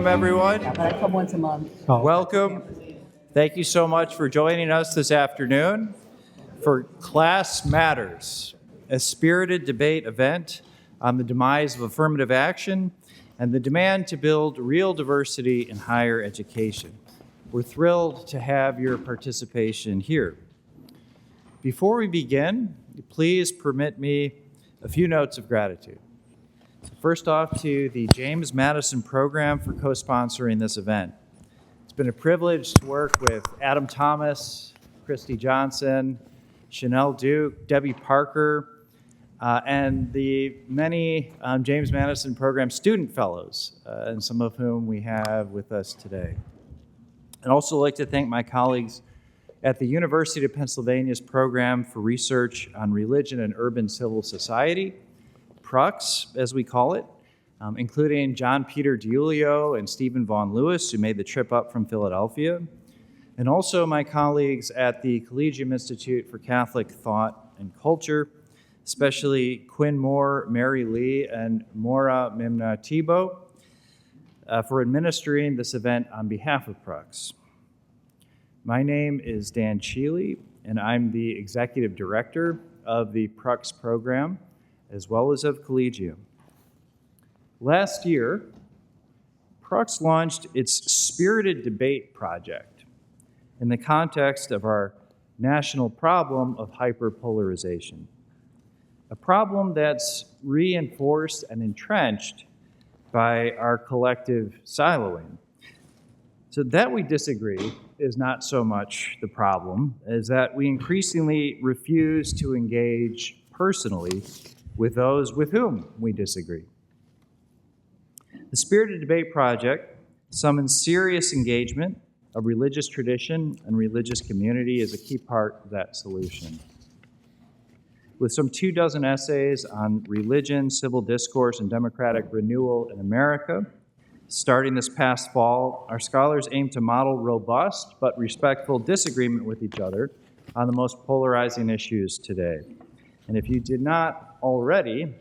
Welcome, everyone. Yeah, but I come once a month. Welcome. Thank you so much for joining us this afternoon for Class Matters, a spirited debate event on the demise of affirmative action and the demand to build real diversity in higher education. We're thrilled to have your participation here. Before we begin, please permit me a few notes of gratitude. First off, to the James Madison Program for co-sponsoring this event. It's been a privilege to work with Adam Thomas, Christy Johnson, Chanel Duke, Debbie Parker, and the many James Madison Program student fellows, and some of whom we have with us today. I'd also like to thank my colleagues at the University of Pennsylvania's Program for Research on Religion and Urban Civil Society, PRUX, as we call it, including John Peter DiUlio and Stephen Vaughn Lewis, who made the trip up from Philadelphia, and also my colleagues at the Collegium Institute for Catholic Thought and Culture, especially Quinn Moore, Mary Lee, and Maura Mimna Thibault, for administering this event on behalf of PRUX. My name is Dan Cheeley, and I'm the Executive Director of the PRUX program, as well as of Collegium. Last year, PRUX launched its Spirited Debate project in the context of our national problem of hyperpolarization, a problem that's reinforced and entrenched by our collective siloing. So that we disagree is not so much the problem, as that we increasingly refuse to engage personally with those with whom we disagree. The Spirited Debate Project summons serious engagement of religious tradition and religious community as a key part of that solution. With some 24 essays on religion, civil discourse, and democratic renewal in America, starting this past fall, our scholars aim to model robust but respectful disagreement with each other on the most polarizing issues today. And if you did not already,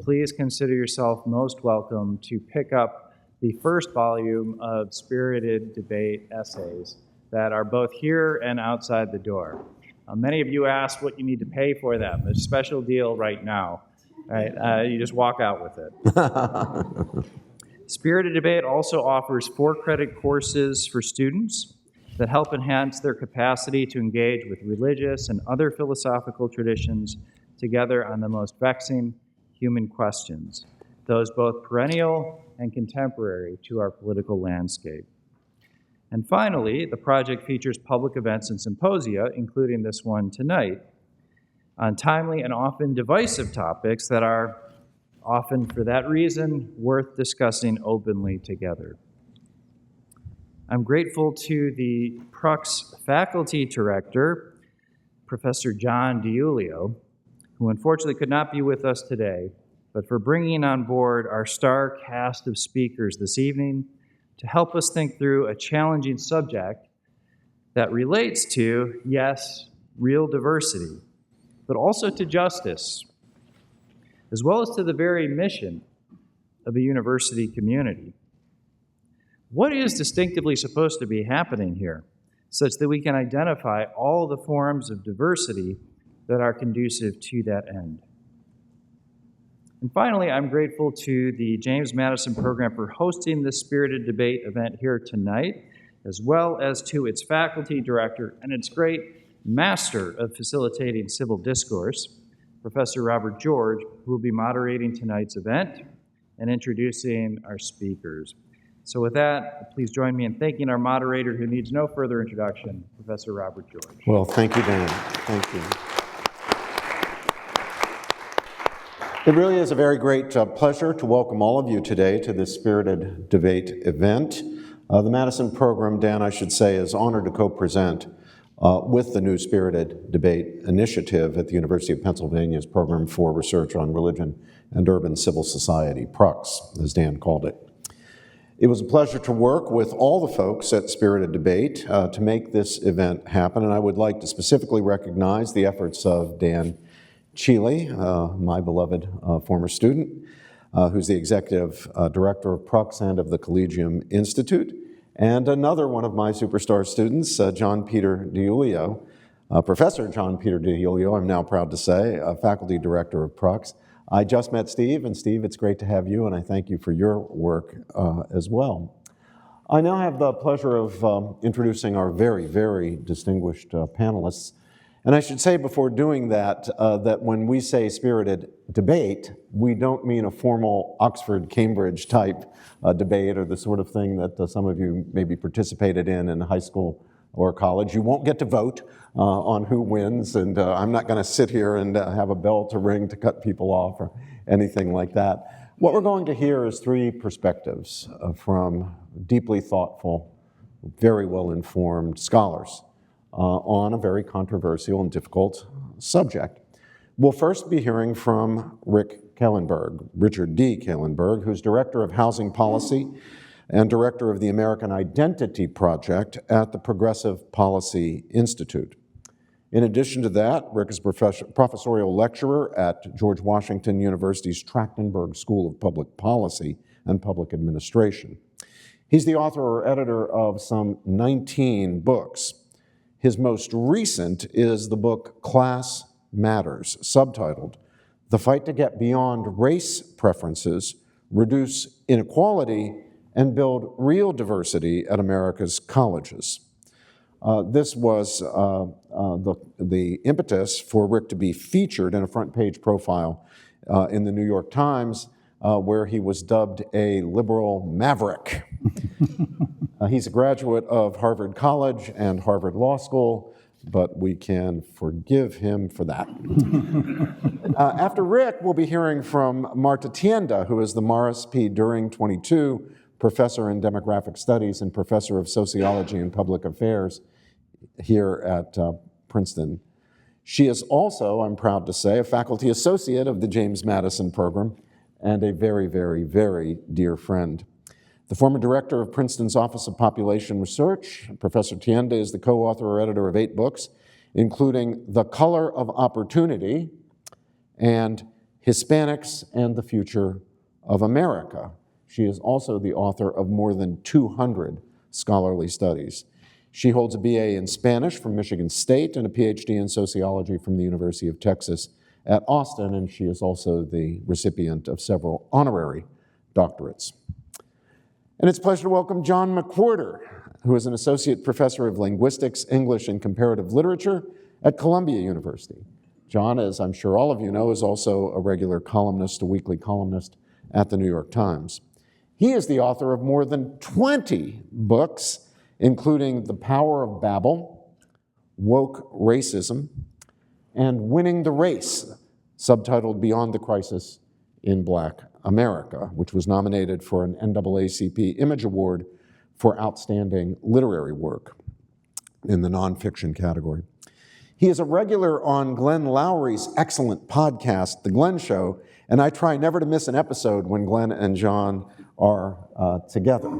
please consider yourself most welcome to pick up the first volume of Spirited Debate essays that are both here and outside the door. Many of you asked what you need to pay for them. There's a special deal right now. Right? You just walk out with it. Spirited Debate also offers 4-credit courses for students that help enhance their capacity to engage with religious and other philosophical traditions together on the most vexing human questions, those both perennial and contemporary to our political landscape. And finally, the project features public events and symposia, including this one tonight, on timely and often divisive topics that are often, for that reason, worth discussing openly together. I'm grateful to the PRUX faculty director, Professor John DiUlio, who unfortunately could not be with us today, but for bringing on board our star cast of speakers this evening to help us think through a challenging subject that relates to, yes, real diversity, but also to justice, as well as to the very mission of a university community. What is distinctively supposed to be happening here, such that we can identify all the forms of diversity that are conducive to that end? And finally, I'm grateful to the James Madison Program for hosting this Spirited Debate event here tonight, as well as to its faculty director and its great master of facilitating civil discourse, Professor Robert George, who will be moderating tonight's event and introducing our speakers. So with that, please join me in thanking our moderator, who needs no further introduction, Professor Robert George. Well, thank you, Dan. Thank you. It really is a very great pleasure to welcome all of you today to this Spirited Debate event. The Madison program, Dan, I should say, is honored to co-present with the new Spirited Debate initiative at the University of Pennsylvania's Program for Research on Religion and Urban Civil Society, PRUX, as Dan called it. It was a pleasure to work with all the folks at Spirited Debate to make this event happen, and I would like to specifically recognize the efforts of Dan Cheeley, my beloved former student, who's the executive director of Prux and of the Collegium Institute, and another one of my superstar students, John Peter DiIulio, Professor John Peter DiIulio, I'm now proud to say, faculty director of Prux. I just met Steve, and Steve, it's great to have you, and I thank you for your work as well. I now have the pleasure of introducing our very, very distinguished panelists. And I should say before doing that, that when we say spirited debate, we don't mean a formal Oxford-Cambridge type debate or the sort of thing that some of you maybe participated in high school or college. You won't get to vote on who wins, and I'm not going to sit here and have a bell to ring to cut people off or anything like that. What we're going to hear is three perspectives from deeply thoughtful, very well-informed scholars on a very controversial and difficult subject. We'll first be hearing from Richard D. Kahlenberg, who's Director of Housing Policy and Director of the American Identity Project at the Progressive Policy Institute. In addition to that, Rick is professorial lecturer at George Washington University's Trachtenberg School of Public Policy and Public Administration. He's the author or editor of some 19 books. His most recent is the book Class Matters, subtitled The Fight to Get Beyond Race Preferences, Reduce Inequality, and Build Real Diversity at America's Colleges. This was the impetus for Rick to be featured in a front page profile in the New York Times, where he was dubbed a liberal maverick. He's a graduate of Harvard College and Harvard Law School, but we can forgive him for that. After Rick, we'll be hearing from Marta Tienda, who is the Morris P. During 22 Professor in Demographic Studies and Professor of Sociology and Public Affairs here at Princeton. She is also, I'm proud to say, a faculty associate of the James Madison program and a very, very, very dear friend. The former director of Princeton's Office of Population Research, Professor Tienda is the co-author or editor of 8 books, including The Color of Opportunity and Hispanics and the Future of America. She is also the author of more than 200 scholarly studies. She holds a BA in Spanish from Michigan State and a PhD in sociology from the University of Texas at Austin, and she is also the recipient of several honorary doctorates. And it's a pleasure to welcome John McWhorter, who is an associate professor of linguistics, English, and comparative literature at Columbia University. John, as I'm sure all of you know, is also a regular columnist, a weekly columnist at the New York Times. He is the author of more than 20 books, including The Power of Babel, Woke Racism, and Winning the Race, subtitled Beyond the Crisis in Black America, which was nominated for an NAACP Image Award for Outstanding Literary Work in the nonfiction category. He is a regular on Glenn Lowry's excellent podcast, The Glenn Show, and I try never to miss an episode when Glenn and John are together.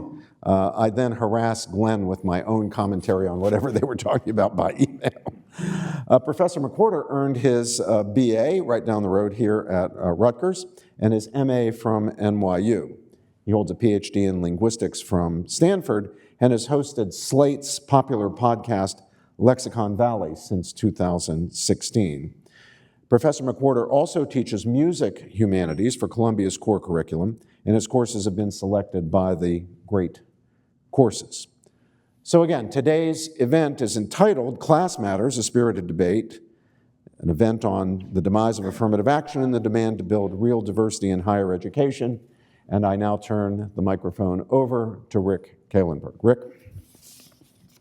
I then harass Glenn with my own commentary on whatever they were talking about by email. Professor McWhorter earned his BA right down the road here at Rutgers and his MA from NYU. He holds a PhD in linguistics from Stanford and has hosted Slate's popular podcast, Lexicon Valley, since 2016. Professor McWhorter also teaches music humanities for Columbia's core curriculum, and his courses have been selected by the Great Courses. So again, today's event is entitled Class Matters, a Spirited Debate, an event on the demise of affirmative action and the demand to build real diversity in higher education. And I now turn the microphone over to Rick Kahlenberg. Rick?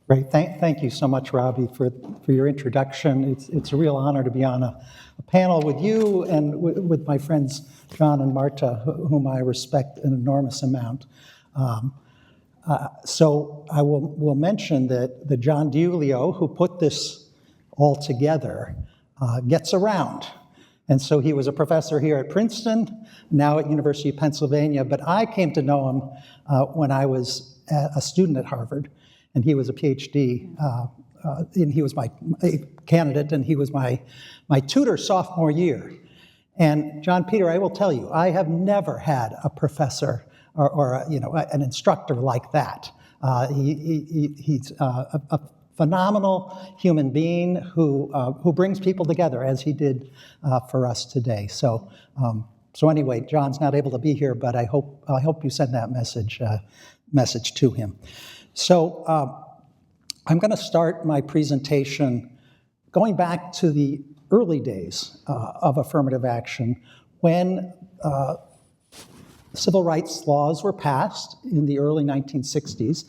Great. Thank you so much, Robbie, for your introduction. It's a real honor to be on a panel with you and with my friends John and Marta, whom I respect an enormous amount. So I will mention that the John DiIulio, who put this all together, gets around. And so he was a professor here at Princeton, now at University of Pennsylvania, but I came to know him when I was a student at Harvard, and he was a PhD, and he was my candidate, and he was my tutor sophomore year. And John Peter, I will tell you, I have never had a professor or an instructor like that. He's a phenomenal human being who brings people together, as he did for us today. So anyway, John's not able to be here, but I hope you send that message to him. So I'm going to start my presentation going back to the early days of affirmative action, when civil rights laws were passed in the early 1960s,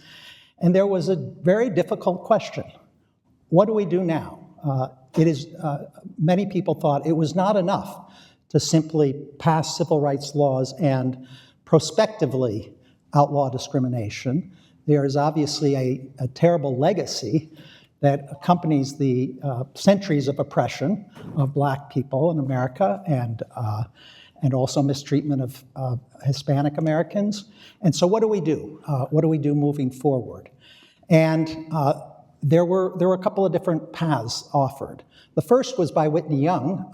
and there was a very difficult question. What do we do now? Many people thought it was not enough to simply pass civil rights laws and prospectively outlaw discrimination. There is obviously a terrible legacy that accompanies the centuries of oppression of Black people in America and also mistreatment of Hispanic Americans. And so what do we do? What do we do moving forward? And there were a couple of different paths offered. The first was by Whitney Young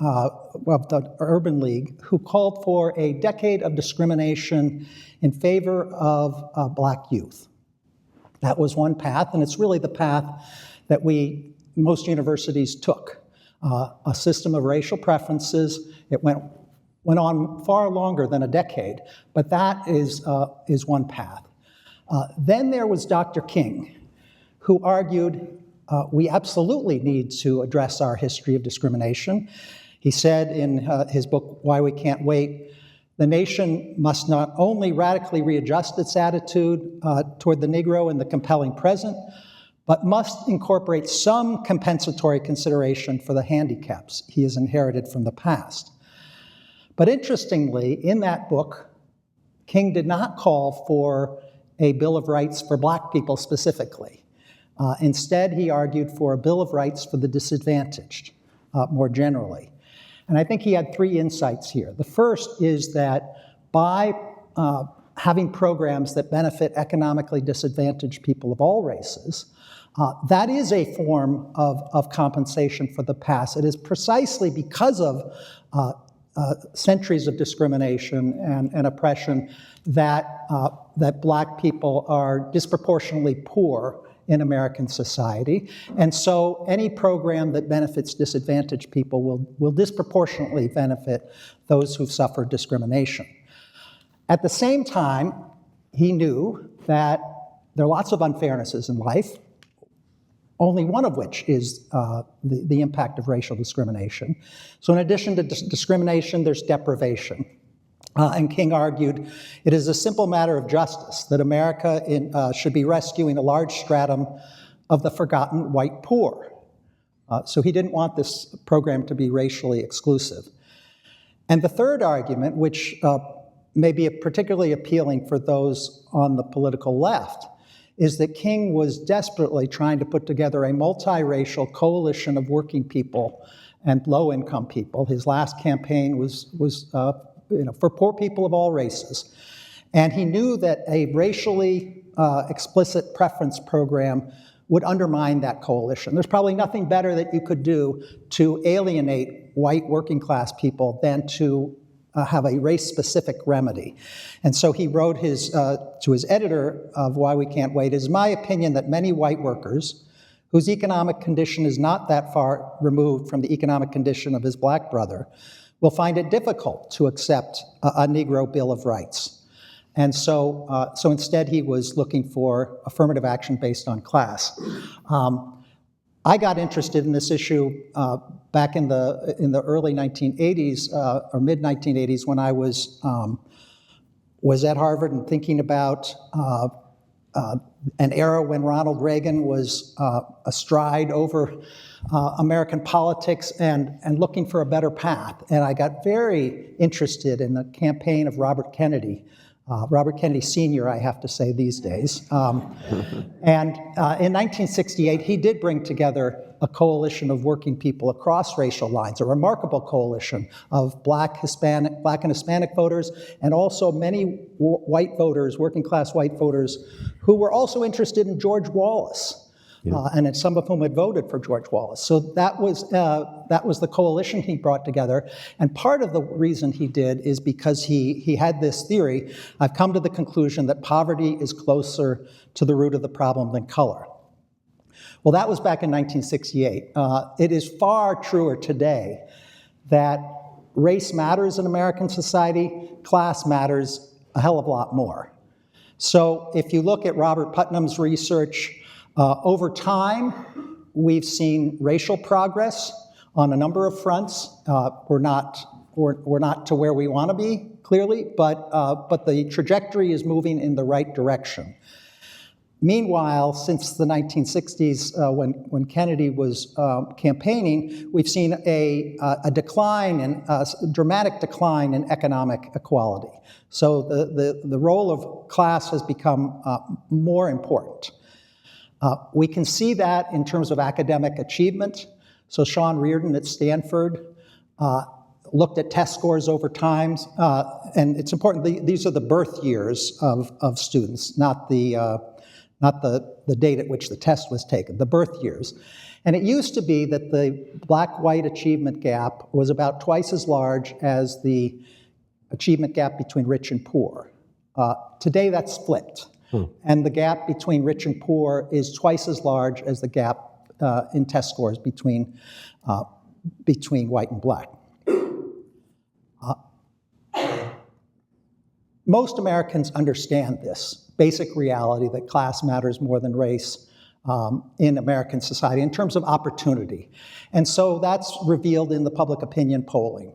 of the Urban League, who called for a decade of discrimination in favor of Black youth. That was one path, and it's really the path that most universities took. A system of racial preferences. It went on far longer than a decade, but that is one path. Then there was Dr. King, who argued we absolutely need to address our history of discrimination. He said in his book, Why We Can't Wait, the nation must not only radically readjust its attitude toward the Negro in the compelling present, but must incorporate some compensatory consideration for the handicaps he has inherited from the past. But interestingly, in that book, King did not call for a Bill of Rights for Black people specifically. Instead, he argued for a Bill of Rights for the disadvantaged, more generally. And I think he had three insights here. The first is that by having programs that benefit economically disadvantaged people of all races, that is a form of compensation for the past. It is precisely because of centuries of discrimination and oppression that Black people are disproportionately poor in American society. And so any program that benefits disadvantaged people will disproportionately benefit those who've suffered discrimination. At the same time, he knew that there are lots of unfairnesses in life, only one of which is the impact of racial discrimination. So in addition to discrimination, there's deprivation. And King argued, it is a simple matter of justice that America should be rescuing a large stratum of the forgotten white poor. So he didn't want this program to be racially exclusive. And the third argument, which may be particularly appealing for those on the political left, is that King was desperately trying to put together a multiracial coalition of working people and low-income people. His last campaign was for poor people of all races. And he knew that a racially explicit preference program would undermine that coalition. There's probably nothing better that you could do to alienate white working class people than to have a race-specific remedy. And so he wrote to his editor of Why We Can't Wait, "It is my opinion that many white workers whose economic condition is not that far removed from the economic condition of his Black brother will find it difficult to accept a Negro Bill of Rights." And so instead he was looking for affirmative action based on class. I got interested in this issue back in the early 1980s or mid 1980s when I was at Harvard and thinking about an era when Ronald Reagan was astride over American politics and looking for a better path. And I got very interested in the campaign of Robert Kennedy. Robert Kennedy Sr., I have to say these days. And in 1968, he did bring together a coalition of working people across racial lines, a remarkable coalition of Black and Hispanic voters, and also many white voters, working class white voters, who were also interested in George Wallace. and then some of whom had voted for George Wallace. So that was the coalition he brought together. And part of the reason he did is because he had this theory: I've come to the conclusion that poverty is closer to the root of the problem than color. Well, that was back in 1968. It is far truer today that race matters in American society, class matters a hell of a lot more. So if you look at Robert Putnam's research, over time, we've seen racial progress on a number of fronts. We're not to where we want to be, clearly, but the trajectory is moving in the right direction. Meanwhile, since the 1960s, when Kennedy was campaigning, we've seen a dramatic decline in economic equality. So the role of class has become more important. We can see that in terms of academic achievement. So Sean Reardon at Stanford looked at test scores over time, and it's important, these are the birth years of students, not the date at which the test was taken, the birth years. And it used to be that the black-white achievement gap was about twice as large as the achievement gap between rich and poor. Today that's flipped. And the gap between rich and poor is twice as large as the gap in test scores between white and black. Most Americans understand this basic reality that class matters more than race in American society in terms of opportunity. And so that's revealed in the public opinion polling.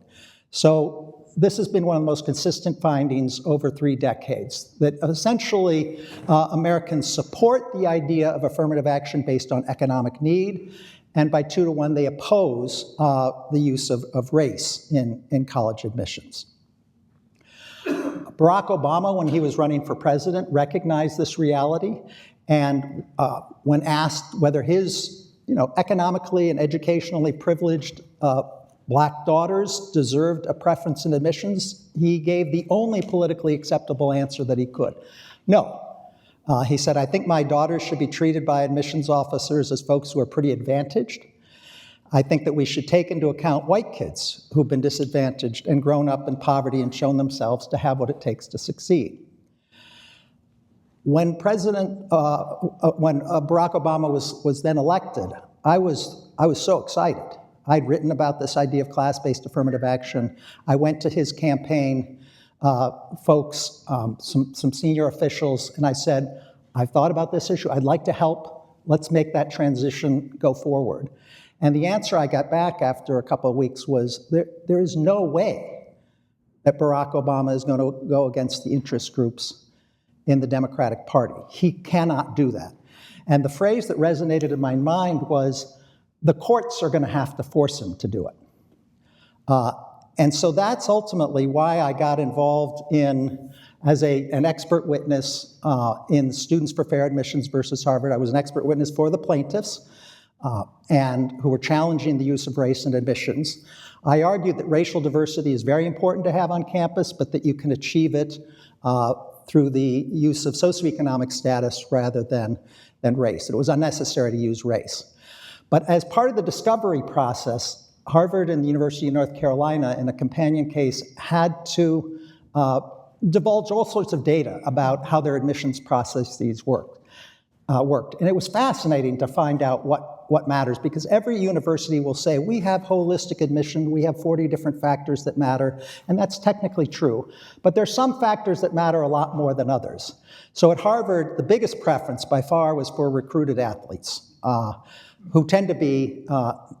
So this has been one of the most consistent findings over 3 decades, that essentially Americans support the idea of affirmative action based on economic need, and by 2 to 1 they oppose the use of race in college admissions. Barack Obama, when he was running for president, recognized this reality, and when asked whether his economically and educationally privileged black daughters deserved a preference in admissions, he gave the only politically acceptable answer that he could. No. He said, I think my daughters should be treated by admissions officers as folks who are pretty advantaged. I think that we should take into account white kids who've been disadvantaged and grown up in poverty and shown themselves to have what it takes to succeed. When Barack Obama was then elected, I was so excited. I'd written about this idea of class-based affirmative action. I went to his campaign folks, some senior officials, and I said, I've thought about this issue. I'd like to help. Let's make that transition go forward. And the answer I got back after a couple of weeks was, there is no way that Barack Obama is going to go against the interest groups in the Democratic Party. He cannot do that. And the phrase that resonated in my mind was, the courts are going to have to force him to do it. And so that's ultimately why I got involved as an expert witness in Students for Fair Admissions versus Harvard. I was an expert witness for the plaintiffs and who were challenging the use of race in admissions. I argued that racial diversity is very important to have on campus, but that you can achieve it through the use of socioeconomic status rather than race. It was unnecessary to use race. But as part of the discovery process, Harvard and the University of North Carolina, in a companion case, had to divulge all sorts of data about how their admissions processes worked. And it was fascinating to find out what matters, because every university will say, we have holistic admission, we have 40 different factors that matter, and that's technically true. But there's some factors that matter a lot more than others. So at Harvard, the biggest preference by far was for recruited athletes, who tend to be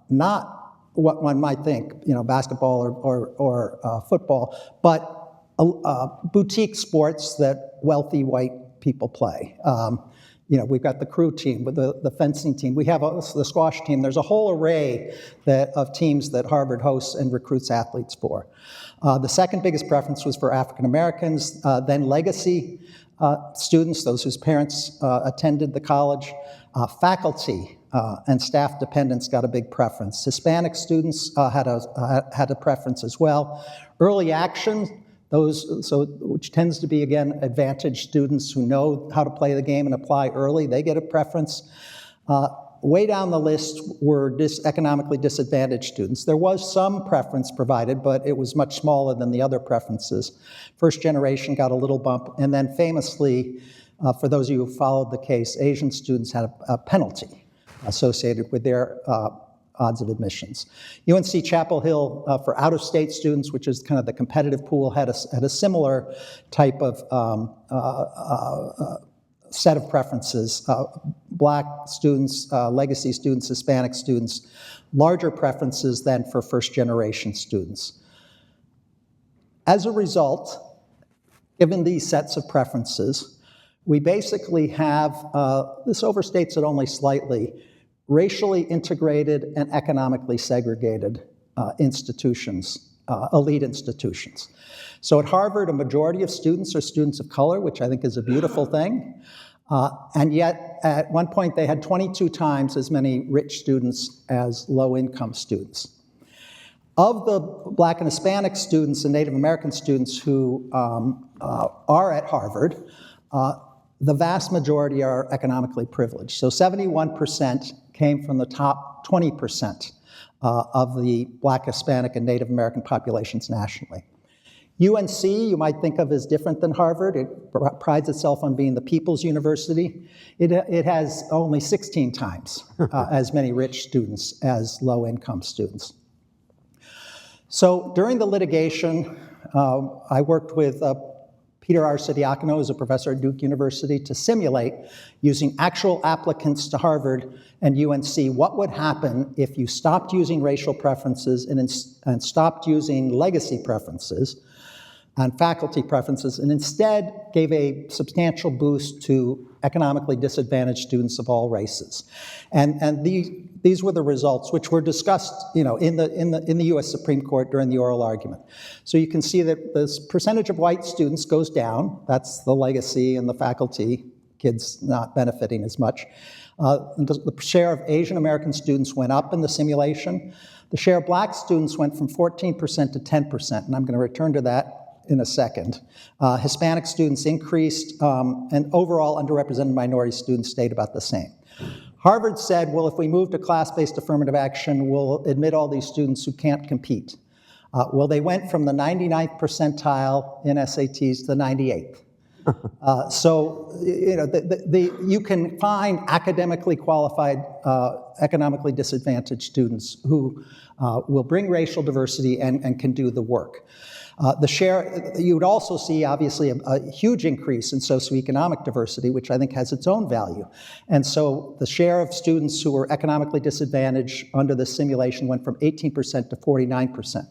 not what one might think, basketball or football, but boutique sports that wealthy white people play. We've got the crew team, the fencing team. We have the squash team. There's a whole array of teams that Harvard hosts and recruits athletes for. The second biggest preference was for African Americans, then legacy students, those whose parents attended the college. Faculty and staff dependents got a big preference. Hispanic students had a preference as well. Early action, which tends to be, again, advantaged students who know how to play the game and apply early, they get a preference. Way down the list were economically disadvantaged students. There was some preference provided, but it was much smaller than the other preferences. First generation got a little bump, and then famously, for those of you who followed the case, Asian students had a penalty associated with their odds of admissions. UNC Chapel Hill, for out-of-state students, which is kind of the competitive pool, had a similar type of set of preferences. Black students, legacy students, Hispanic students, larger preferences than for first-generation students. As a result, given these sets of preferences, we basically have, this overstates it only slightly, racially integrated and economically segregated institutions, elite institutions. So at Harvard, a majority of students are students of color, which I think is a beautiful thing. And yet, at one point, they had 22 times as many rich students as low-income students. Of the Black and Hispanic students and Native American students who are at Harvard, the vast majority are economically privileged. So 71% came from the top 20% of the Black, Hispanic, and Native American populations nationally. UNC, you might think of as different than Harvard. It prides itself on being the people's university. It has only 16 times as many rich students as low-income students. So during the litigation, I worked with Peter Arcidiacono, who's a professor at Duke University, to simulate, using actual applicants to Harvard and UNC, what would happen if you stopped using racial preferences and stopped using legacy preferences and faculty preferences, and instead gave a substantial boost to economically disadvantaged students of all races. And these were the results, which were discussed, in the U.S. Supreme Court during the oral argument. So you can see that the percentage of white students goes down. That's the legacy, and the faculty, kids not benefiting as much. The share of Asian American students went up in the simulation. The share of Black students went from 14% to 10%, and I'm going to return to that in a second. Hispanic students increased, and overall underrepresented minority students stayed about the same. Harvard said, well, if we move to class-based affirmative action, we'll admit all these students who can't compete. Well, they went from the 99th percentile in SATs to the 98th. So, you can find academically qualified, economically disadvantaged students who will bring racial diversity and can do the work. The share, you would also see, obviously, a huge increase in socioeconomic diversity, which I think has its own value. And so the share of students who were economically disadvantaged under the simulation went from 18% to 49%.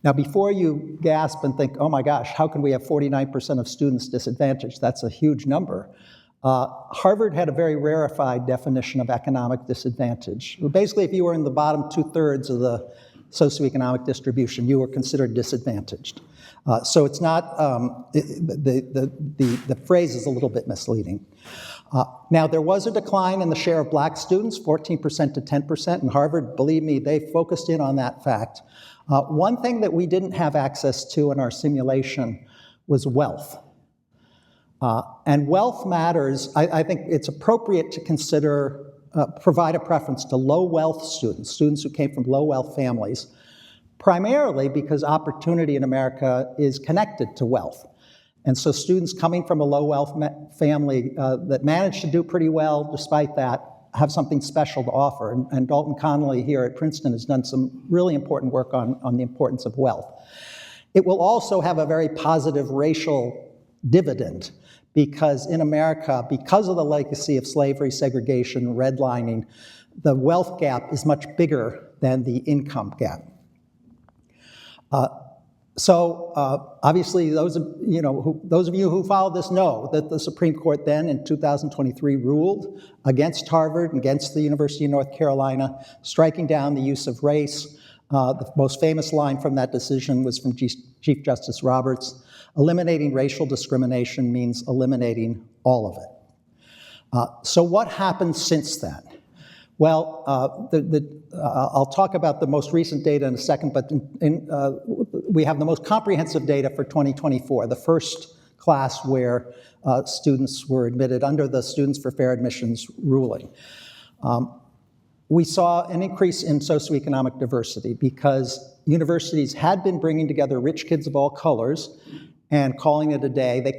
Now, before you gasp and think, oh my gosh, how can we have 49% of students disadvantaged? That's a huge number. Harvard had a very rarefied definition of economic disadvantage. Basically, if you were in the bottom 2/3 of the socioeconomic distribution, you were considered disadvantaged. So it's not, the phrase is a little bit misleading. Now, there was a decline in the share of Black students, 14% to 10%, and Harvard, believe me, they focused in on that fact. One thing that we didn't have access to in our simulation was wealth. And wealth matters. I think it's appropriate to consider provide a preference to low-wealth students, students who came from low-wealth families, primarily because opportunity in America is connected to wealth. And so students coming from a low-wealth family that managed to do pretty well despite that have something special to offer. And Dalton Connolly here at Princeton has done some really important work on the importance of wealth. It will also have a very positive racial dividend, because in America, because of the legacy of slavery, segregation, redlining, the wealth gap is much bigger than the income gap. Obviously, those of you who followed this know that the Supreme Court then in 2023 ruled against Harvard and against the University of North Carolina, striking down the use of race. The most famous line from that decision was from Chief Justice Roberts: eliminating racial discrimination means eliminating all of it. So what happened since then? Well, I'll talk about the most recent data in a second, but we have the most comprehensive data for 2024, the first class where students were admitted under the Students for Fair Admissions ruling. We saw an increase in socioeconomic diversity because universities had been bringing together rich kids of all colors and calling it a day. They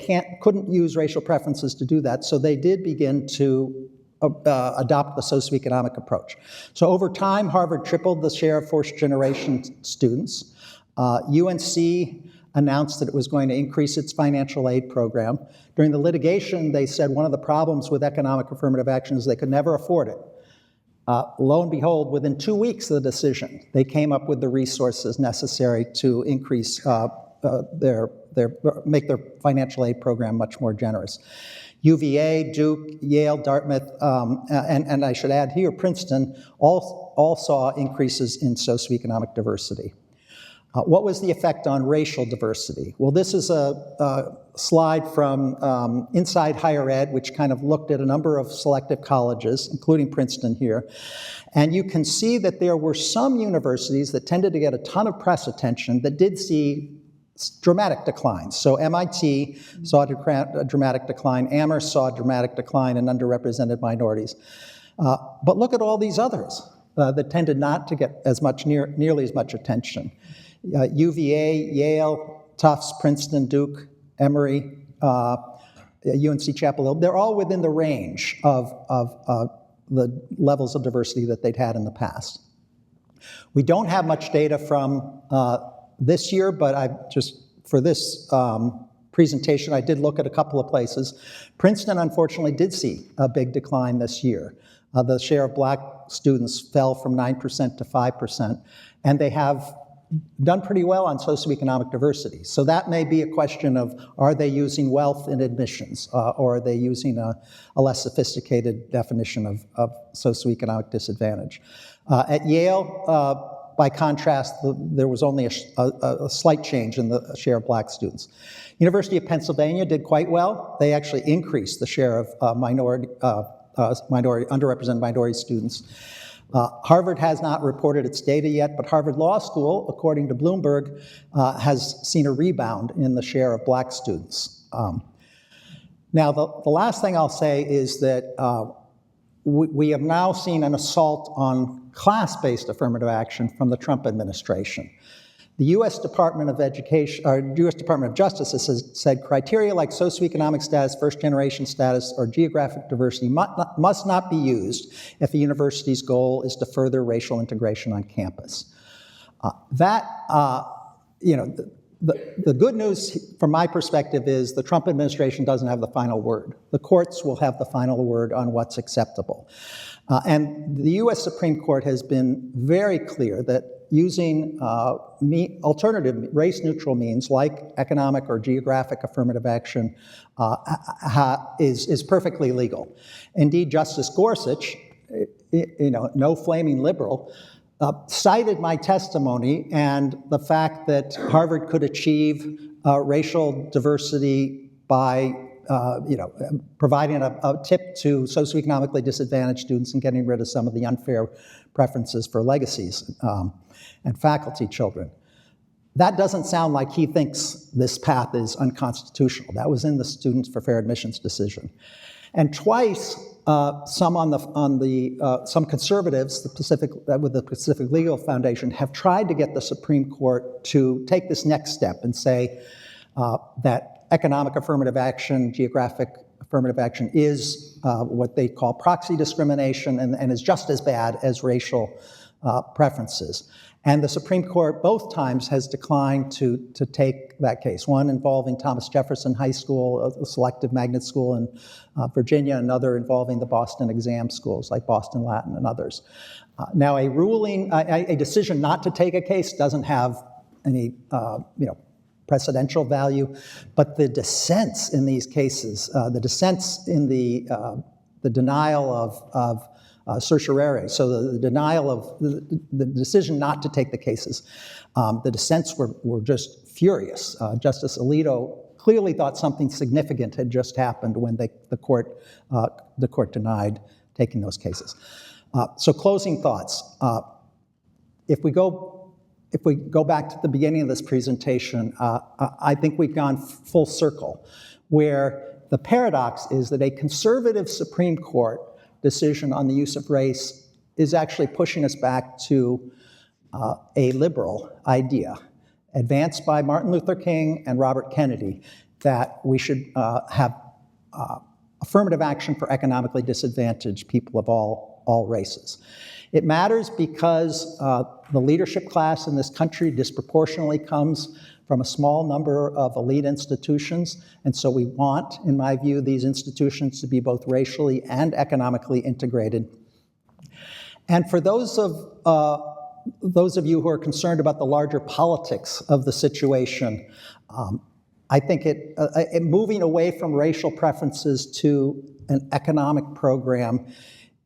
couldn't use racial preferences to do that, so they did begin to adopt the socioeconomic approach. So over time, Harvard tripled the share of first-generation students. UNC announced that it was going to increase its financial aid program. During the litigation, they said one of the problems with economic affirmative action is they could never afford it. Lo and behold, within 2 weeks of the decision, they came up with the resources necessary to increase make their financial aid program much more generous. UVA, Duke, Yale, Dartmouth, and I should add here, Princeton, all saw increases in socioeconomic diversity. What was the effect on racial diversity? Well, this is a slide from Inside Higher Ed, which kind of looked at a number of selective colleges, including Princeton here. And you can see that there were some universities that tended to get a ton of press attention that did see dramatic declines. So MIT saw a dramatic decline, Amherst saw a dramatic decline in underrepresented minorities. But look at all these others that tended not to get nearly as much attention. UVA, Yale, Tufts, Princeton, Duke, Emory, UNC Chapel Hill, they're all within the range of the levels of diversity that they'd had in the past. We don't have much data from this year, but for this presentation, I did look at a couple of places. Princeton, unfortunately, did see a big decline this year. The share of black students fell from 9% to 5%, and they have done pretty well on socioeconomic diversity. So that may be a question of, are they using wealth in admissions, or are they using a less sophisticated definition of socioeconomic disadvantage? At Yale, by contrast, there was only a slight change in the share of black students. University of Pennsylvania did quite well. They actually increased the share of underrepresented minority students. Harvard has not reported its data yet, but Harvard Law School, according to Bloomberg, has seen a rebound in the share of black students. Now, the last thing I'll say is that we have now seen an assault on class-based affirmative action from the Trump administration. The U.S. Department of Education, or U.S. Department of Justice has said criteria like socioeconomic status, first-generation status, or geographic diversity must not be used if a university's goal is to further racial integration on campus. The good news from my perspective is the Trump administration doesn't have the final word. The courts will have the final word on what's acceptable. And the U.S. Supreme Court has been very clear that using alternative race-neutral means like economic or geographic affirmative action is perfectly legal. Indeed, Justice Gorsuch, no flaming liberal, cited my testimony and the fact that Harvard could achieve racial diversity by providing a tip to socioeconomically disadvantaged students and getting rid of some of the unfair preferences for legacies and faculty children. That doesn't sound like he thinks this path is unconstitutional. That was in the Students for Fair Admissions decision. And twice, some conservatives, with the Pacific Legal Foundation, have tried to get the Supreme Court to take this next step and say that economic affirmative action, geographic affirmative action is what they call proxy discrimination and is just as bad as racial preferences. And the Supreme Court both times has declined to take that case, one involving Thomas Jefferson High School, a selective magnet school in Virginia, another involving the Boston exam schools like Boston Latin and others. Now, a decision not to take a case doesn't have any precedential value, but the dissents in these cases, the dissents in the denial of certiorari, so the denial of the decision not to take the cases, the dissents were just furious. Justice Alito clearly thought something significant had just happened when the court denied taking those cases. So closing thoughts. If we go back to the beginning of this presentation, I think we've gone full circle, where the paradox is that a conservative Supreme Court decision on the use of race is actually pushing us back to a liberal idea, advanced by Martin Luther King and Robert Kennedy, that we should have affirmative action for economically disadvantaged people of all races. It matters because the leadership class in this country disproportionately comes from a small number of elite institutions, and so we want, in my view, these institutions to be both racially and economically integrated. And for those of you who are concerned about the larger politics of the situation, I think moving away from racial preferences to an economic program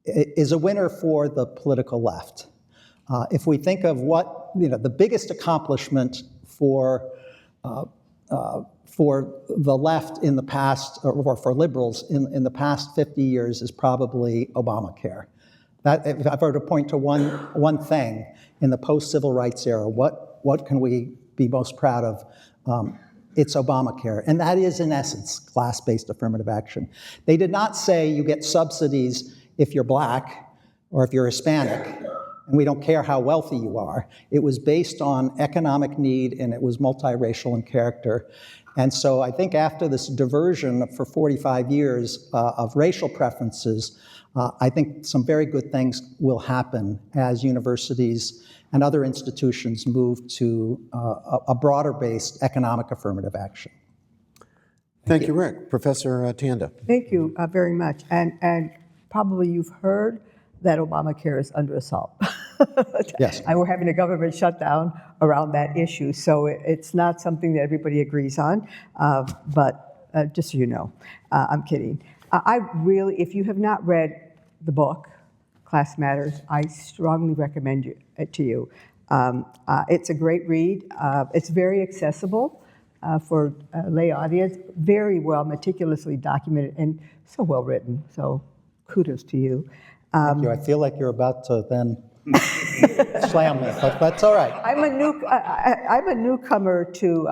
is a winner for the political left. If we think of what, the biggest accomplishment for the left in the past, or for liberals in the past 50 years, is probably Obamacare. That, if I were to point to one thing in the post-civil rights era, what can we be most proud of? It's Obamacare, and that is, in essence, class-based affirmative action. They did not say you get subsidies if you're black or if you're Hispanic, and we don't care how wealthy you are. It was based on economic need, and it was multiracial in character. And so I think after this diversion for 45 years of racial preferences, I think some very good things will happen as universities and other institutions move to a broader-based economic affirmative action. Thank you, Rick. Professor Tanda. Thank you very much. And probably you've heard that Obamacare is under assault. Yes. And we're having a government shutdown around that issue. So it's not something that everybody agrees on. But just so you know, I'm kidding. I really, if you have not read the book, Class Matters, I strongly recommend it to you. It's a great read. It's very accessible for a lay audience, very well, meticulously documented, and so well written. So kudos to you. Thank you. I feel like you're about to then slam me, but that's all right. I'm a newcomer to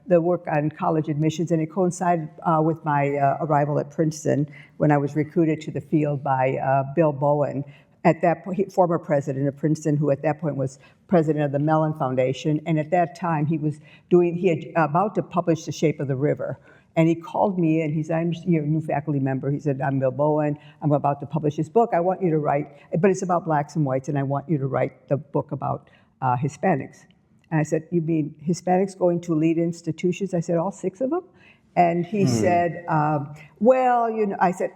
the work on college admissions, and it coincided with my arrival at Princeton when I was recruited to the field by Bill Bowen, at that point, former president of Princeton, who at that point was president of the Mellon Foundation, and at that time he had about to publish The Shape of the River. And he called me and he said, I'm a new faculty member. He said, I'm Bill Bowen. I'm about to publish this book. I want you to write, but it's about blacks and whites, and I want you to write the book about Hispanics. And I said, you mean Hispanics going to elite institutions? I said, all 6 of them? And he said, well, I said,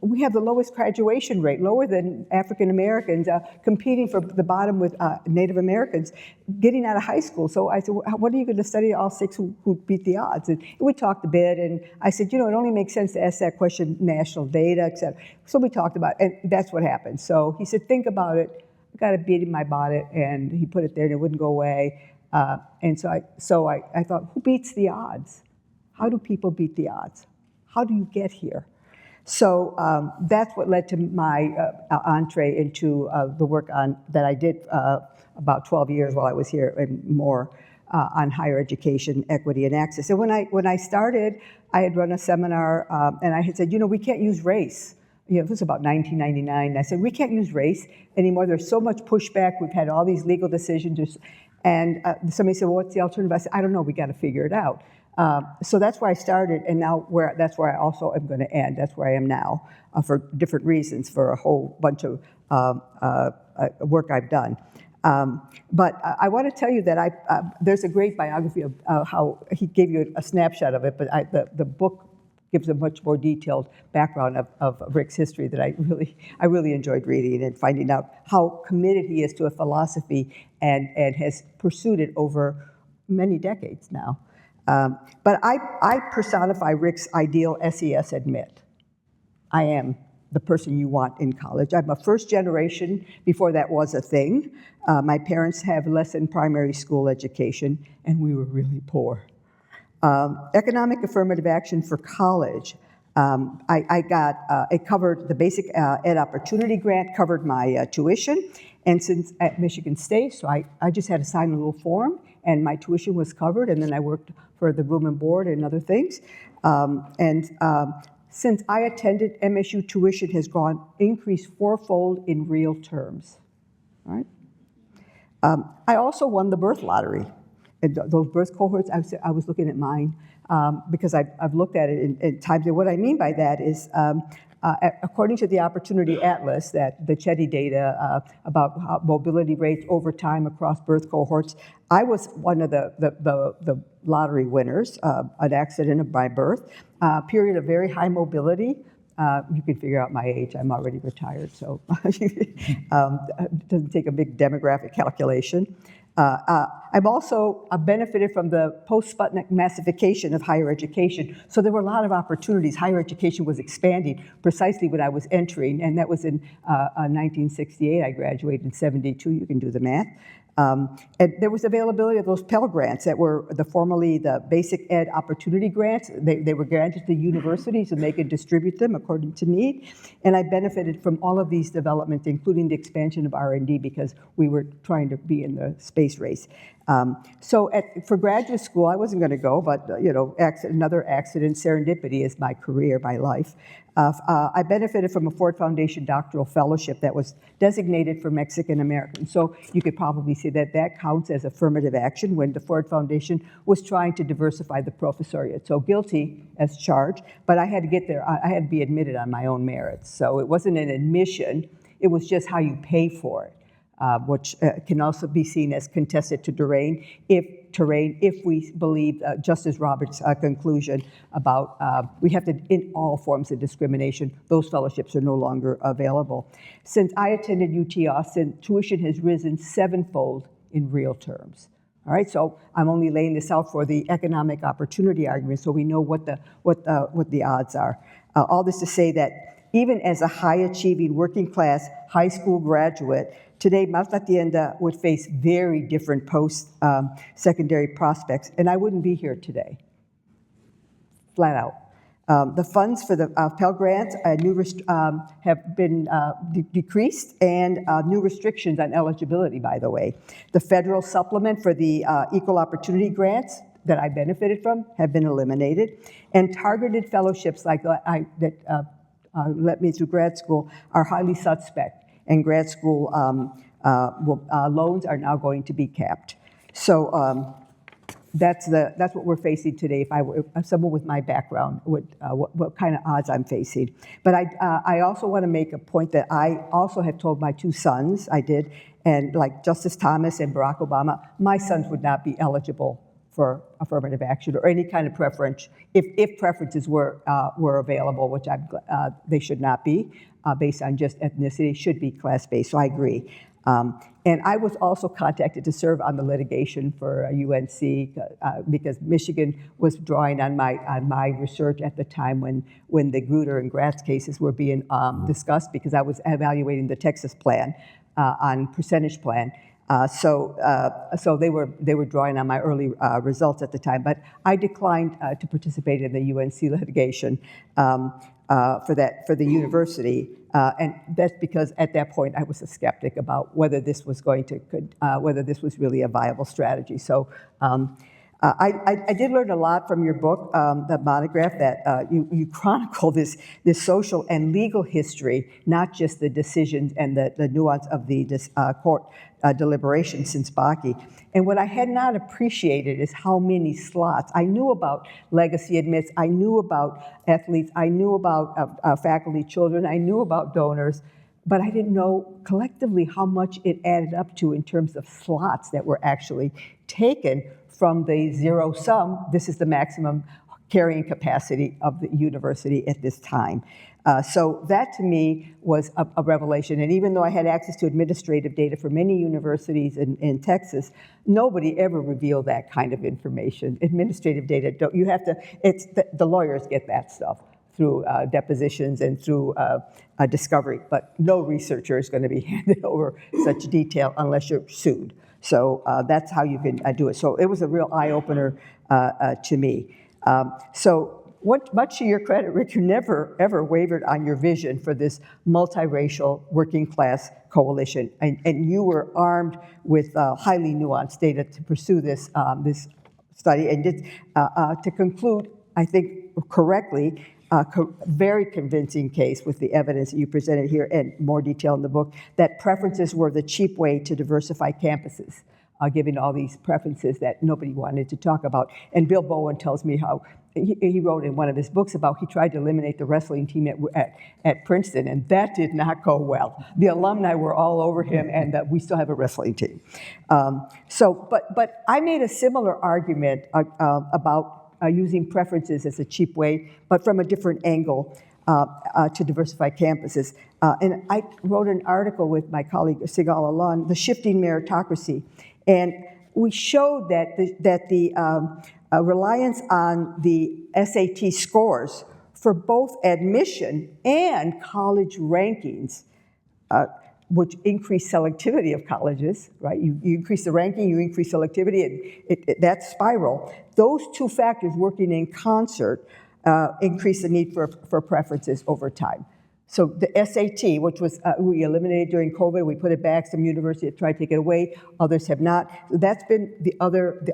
we have the lowest graduation rate, lower than African Americans, competing for the bottom with Native Americans, getting out of high school. So I said, what are you going to study all 6 who beat the odds? And we talked a bit, and I said, it only makes sense to ask that question, national data, et cetera. So we talked about it, and that's what happened. So he said, think about it. I got a beat in my bonnet, and he put it there, and it wouldn't go away. And so I thought, who beats the odds? How do people beat the odds? How do you get here? So that's what led to my entree into the work that I did about 12 years while I was here, and more on higher education, equity, and access. And when I started, I had run a seminar, and I had said, we can't use race. This was about 1999. And I said, we can't use race anymore. There's so much pushback. We've had all these legal decisions. And somebody said, well, what's the alternative? I said, I don't know. We got to figure it out. So that's where I started, and now that's where I also am going to end. That's where I am now, for different reasons, for a whole bunch of work I've done. But I want to tell you that there's a great biography of how he gave you a snapshot of it, but the book gives a much more detailed background of Rick's history that I really enjoyed reading and finding out how committed he is to a philosophy and has pursued it over many decades now. But I personify Rick's ideal SES admit. I am the person you want in college. I'm a first generation before that was a thing. My parents have less than primary school education, and we were really poor. Economic affirmative action for college. It covered the basic ed opportunity grant, covered my tuition, and since at Michigan State, so I just had to sign a little form, and my tuition was covered, and then I worked for the room and board and other things. Since I attended, MSU tuition has increased fourfold in real terms. All right? I also won the birth lottery. And those birth cohorts, I was looking at mine because I've looked at it in times. And what I mean by that is, according to the Opportunity Atlas, that the Chetty data about mobility rates over time across birth cohorts, I was one of the lottery winners, an accident of my birth, period of very high mobility. You can figure out my age. I'm already retired, so it doesn't take a big demographic calculation. I've also benefited from the post-Sputnik massification of higher education. So there were a lot of opportunities. Higher education was expanding precisely when I was entering, and that was in 1968. I graduated in 72. You can do the math. And there was availability of those Pell Grants that were formerly the Basic Ed Opportunity Grants. They were granted to universities and they could distribute them according to need. And I benefited from all of these developments, including the expansion of R&D, because we were trying to be in the space race. For graduate school, I wasn't going to go, but another accident, serendipity is my career, my life. I benefited from a Ford Foundation doctoral fellowship that was designated for Mexican Americans. So you could probably see that counts as affirmative action when the Ford Foundation was trying to diversify the professoriate. So guilty as charged, but I had to get there. I had to be admitted on my own merits. So it wasn't an admission. It was just how you pay for it. Which can also be seen as contested to terrain if we believe Justice Roberts' conclusion about we have to end all forms of discrimination. Those fellowships are no longer available. Since I attended UT Austin, tuition has risen sevenfold in real terms. All right, so I'm only laying this out for the economic opportunity argument, so we know what the odds are. All this to say that even as a high-achieving working-class high school graduate, today, Marta Tienda would face very different post-secondary prospects, and I wouldn't be here today, flat out. The funds for the Pell Grants have been decreased, and new restrictions on eligibility, by the way. The federal supplement for the Equal Opportunity Grants that I benefited from have been eliminated, and targeted fellowships like that let me through grad school are highly suspect, and grad school loans are now going to be capped. So that's what we're facing today. If someone with my background, what kind of odds I'm facing. But I also want to make a point that I also have told my two sons, I did, and like Justice Thomas and Barack Obama, my sons would not be eligible for affirmative action or any kind of preference if preferences were available, which they should not be based on just ethnicity, should be class-based. So I agree. And I was also contacted to serve on the litigation for UNC because Michigan was drawing on my research at the time when the Grutter and Gratz cases were being discussed, because I was evaluating the Texas plan on percentage plan. So they were drawing on my early results at the time, but I declined to participate in the UNC litigation for the university, and that's because at that point I was a skeptic about whether this was whether this was really a viable strategy. So I did learn a lot from your book, the monograph, that you chronicle this social and legal history, not just the decisions and the nuance of the court deliberation since Bakke. And what I had not appreciated is how many slots. I knew about legacy admits, I knew about athletes, I knew about faculty children, I knew about donors, but I didn't know collectively how much it added up to in terms of slots that were actually taken from the zero sum. This is the maximum carrying capacity of the university at this time. So that to me was a revelation. And even though I had access to administrative data for many universities in Texas, nobody ever revealed that kind of information. Administrative data, the lawyers get that stuff through depositions and through discovery, but no researcher is going to be handed over such detail unless you're sued. So that's how you can do it. So it was a real eye-opener to me. So much to your credit, Rick, you never, ever wavered on your vision for this multiracial working class coalition. And you were armed with highly nuanced data to pursue this study. And to conclude, I think correctly, very convincing case with the evidence that you presented here and more detail in the book, that preferences were the cheap way to diversify campuses, giving all these preferences that nobody wanted to talk about. And Bill Bowen tells me how he wrote in one of his books about he tried to eliminate the wrestling team at Princeton, and that did not go well. The alumni were all over him, and we still have a wrestling team. But I made a similar argument about using preferences as a cheap way, but from a different angle to diversify campuses. And I wrote an article with my colleague Sigal Alon, The Shifting Meritocracy, and we showed that the reliance on the SAT scores for both admission and college rankings, which increase selectivity of colleges, right? You increase the ranking, you increase selectivity, and that spiral. Those two factors working in concert increase the need for preferences over time. So the SAT, which was we eliminated during COVID, we put it back. Some universities have tried to take it away, others have not. That's been the other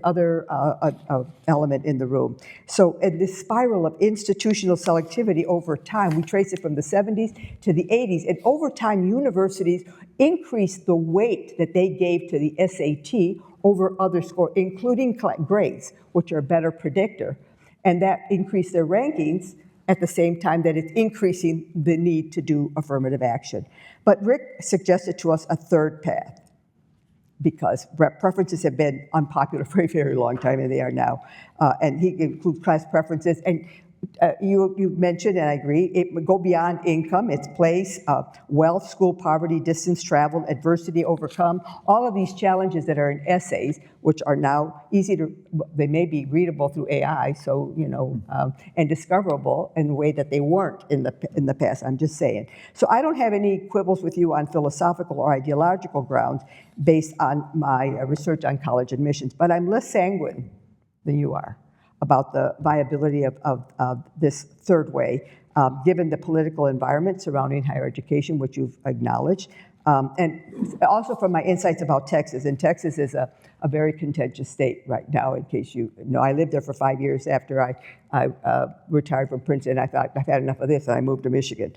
element in the room. So in this spiral of institutional selectivity over time, we trace it from the 70s to the 80s, and over time, universities increased the weight that they gave to the SAT over other scores, including grades, which are a better predictor, and that increased their rankings at the same time that it's increasing the need to do affirmative action. But Rick suggested to us a third path, because preferences have been unpopular for a very long time, and they are now. And he includes class preferences. And you mentioned, and I agree, it would go beyond income, its place, wealth, school poverty, distance traveled, adversity overcome, all of these challenges that are in essays, which are now they may be readable through AI, so, and discoverable in a way that they weren't in the past, I'm just saying. So I don't have any quibbles with you on philosophical or ideological grounds based on my research on college admissions, but I'm less sanguine than you are about the viability of this third way, given the political environment surrounding higher education, which you've acknowledged, and also from my insights about Texas. And Texas is a very contentious state right now, in case you know. I lived there for 5 years after I retired from Princeton. I thought, I've had enough of this, and I moved to Michigan.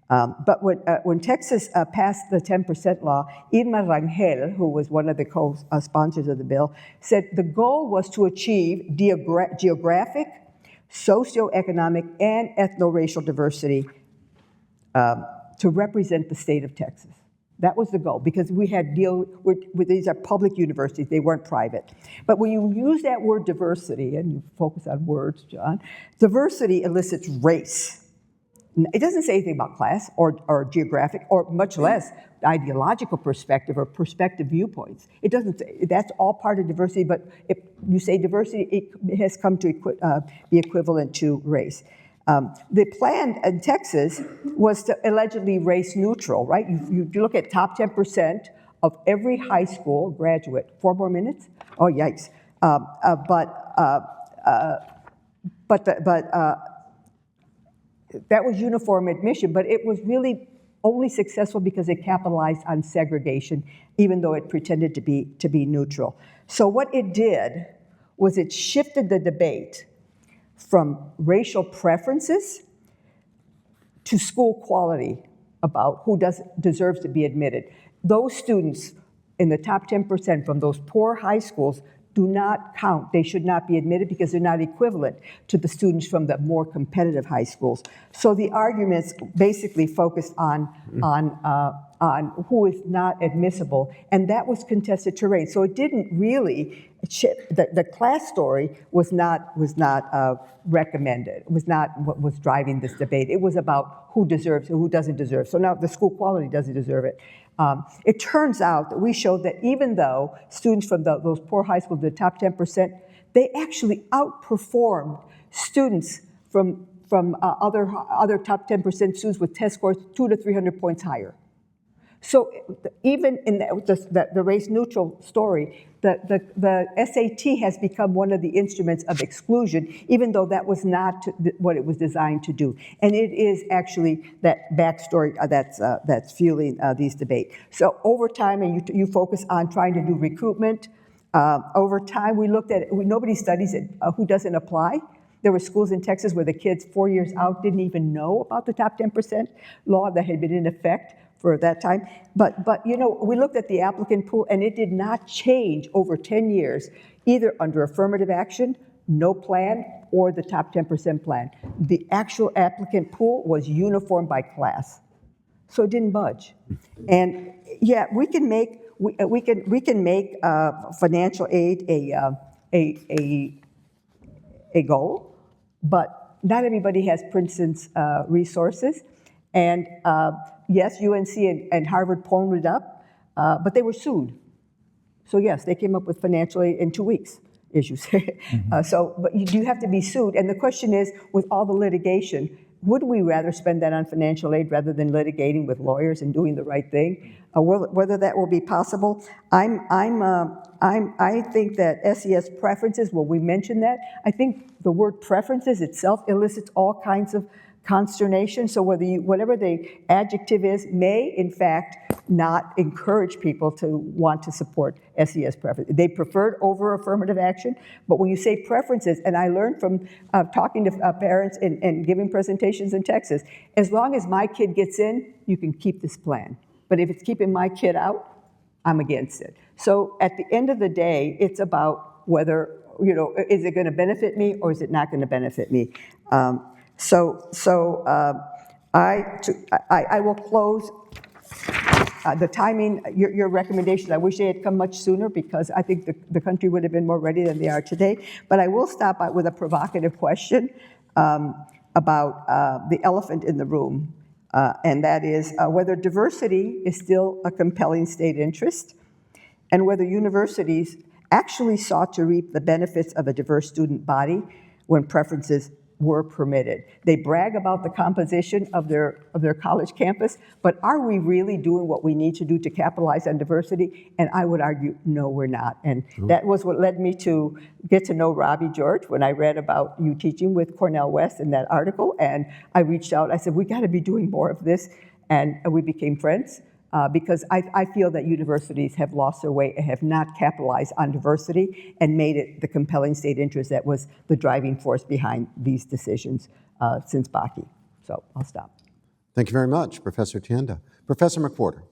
But when Texas passed the 10% law, Irma Rangel, who was one of the co-sponsors of the bill, said the goal was to achieve geographic, socioeconomic, and ethno-racial diversity to represent the state of Texas. That was the goal, because we had with these are public universities, they weren't private. But when you use that word diversity, and you focus on words, John, diversity elicits race. It doesn't say anything about class or geographic, or much less ideological perspective or perspective viewpoints. It doesn't say, that's all part of diversity, but if you say diversity, it has come to be equivalent to race. The plan in Texas was to allegedly race neutral, right? You look at top 10% of every high school graduate. 4 more minutes? Oh, yikes. That was uniform admission, but it was really only successful because it capitalized on segregation, even though it pretended to be neutral. So what it did was it shifted the debate from racial preferences to school quality about who deserves to be admitted. Those students in the top 10% from those poor high schools do not count. They should not be admitted because they're not equivalent to the students from the more competitive high schools. So the arguments basically focused on who is not admissible, and that was contested terrain. So it didn't really, the class story was not recommended. It was not what was driving this debate. It was about who deserves, who doesn't deserve. So now the school quality doesn't deserve it. It turns out that we showed that even though students from those poor high schools, the top 10%, they actually outperformed students from other top 10% students with test scores 200 to 300 points higher. So even in the race-neutral story, the SAT has become one of the instruments of exclusion, even though that was not what it was designed to do. And it is actually that backstory that's fueling these debates. So over time, and you focus on trying to do recruitment, over time we looked at it, nobody studies it, who doesn't apply. There were schools in Texas where the kids 4 years out didn't even know about the top 10% law that had been in effect for that time. But we looked at the applicant pool, and it did not change over 10 years, either under affirmative action, no plan, or the top 10% plan. The actual applicant pool was uniform by class, so it didn't budge. And yeah, we can make financial aid a goal, but not everybody has Princeton's resources. And yes, UNC and Harvard pwned it up, but they were sued. So yes, they came up with financial aid in 2 weeks, as you say. But you do have to be sued. And the question is, with all the litigation, would we rather spend that on financial aid rather than litigating with lawyers and doing the right thing? Whether that will be possible, I think that SES preferences. Well, we mentioned that. I think the word preferences itself elicits all kinds of consternation. So whatever the adjective is, may in fact not encourage people to want to support SES preferences. They preferred over affirmative action, but when you say preferences, and I learned from talking to parents and giving presentations in Texas, as long as my kid gets in, you can keep this plan. But if it's keeping my kid out, I'm against it. So at the end of the day, it's about whether, is it going to benefit me or is it not going to benefit me? I will close. The timing, your recommendations, I wish they had come much sooner because I think the country would have been more ready than they are today. But I will stop out with a provocative question about the elephant in the room, and that is whether diversity is still a compelling state interest, and whether universities actually sought to reap the benefits of a diverse student body when preferences were permitted. They brag about the composition of their college campus, but are we really doing what we need to do to capitalize on diversity? And I would argue, no, we're not. And that was what led me to get to know Robbie George when I read about you teaching with Cornell West in that article. And I reached out, I said, we gotta be doing more of this. And we became friends. Because I feel that universities have lost their way and have not capitalized on diversity and made it the compelling state interest that was the driving force behind these decisions since Bakke. So I'll stop. Thank you very much, Professor Tienda. Professor McWhorter.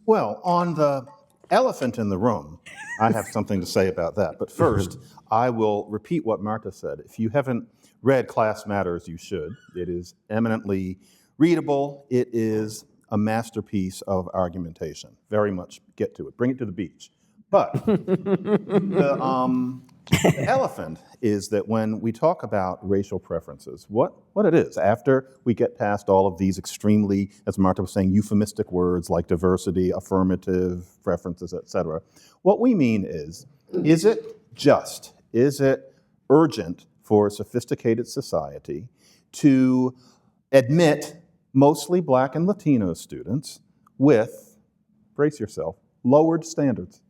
Well, on the elephant in the room, I have something to say about that. But first, I will repeat what Marta said. If you haven't read Class Matters, you should. It is eminently readable. It is a masterpiece of argumentation. Very much get to it. Bring it to the beach. But the elephant is that when we talk about racial preferences, what it is, after we get past all of these extremely, as Marta was saying, euphemistic words like diversity, affirmative preferences, et cetera, what we mean is it just, is it urgent for a sophisticated society to admit mostly Black and Latino students with, brace yourself, lowered standards?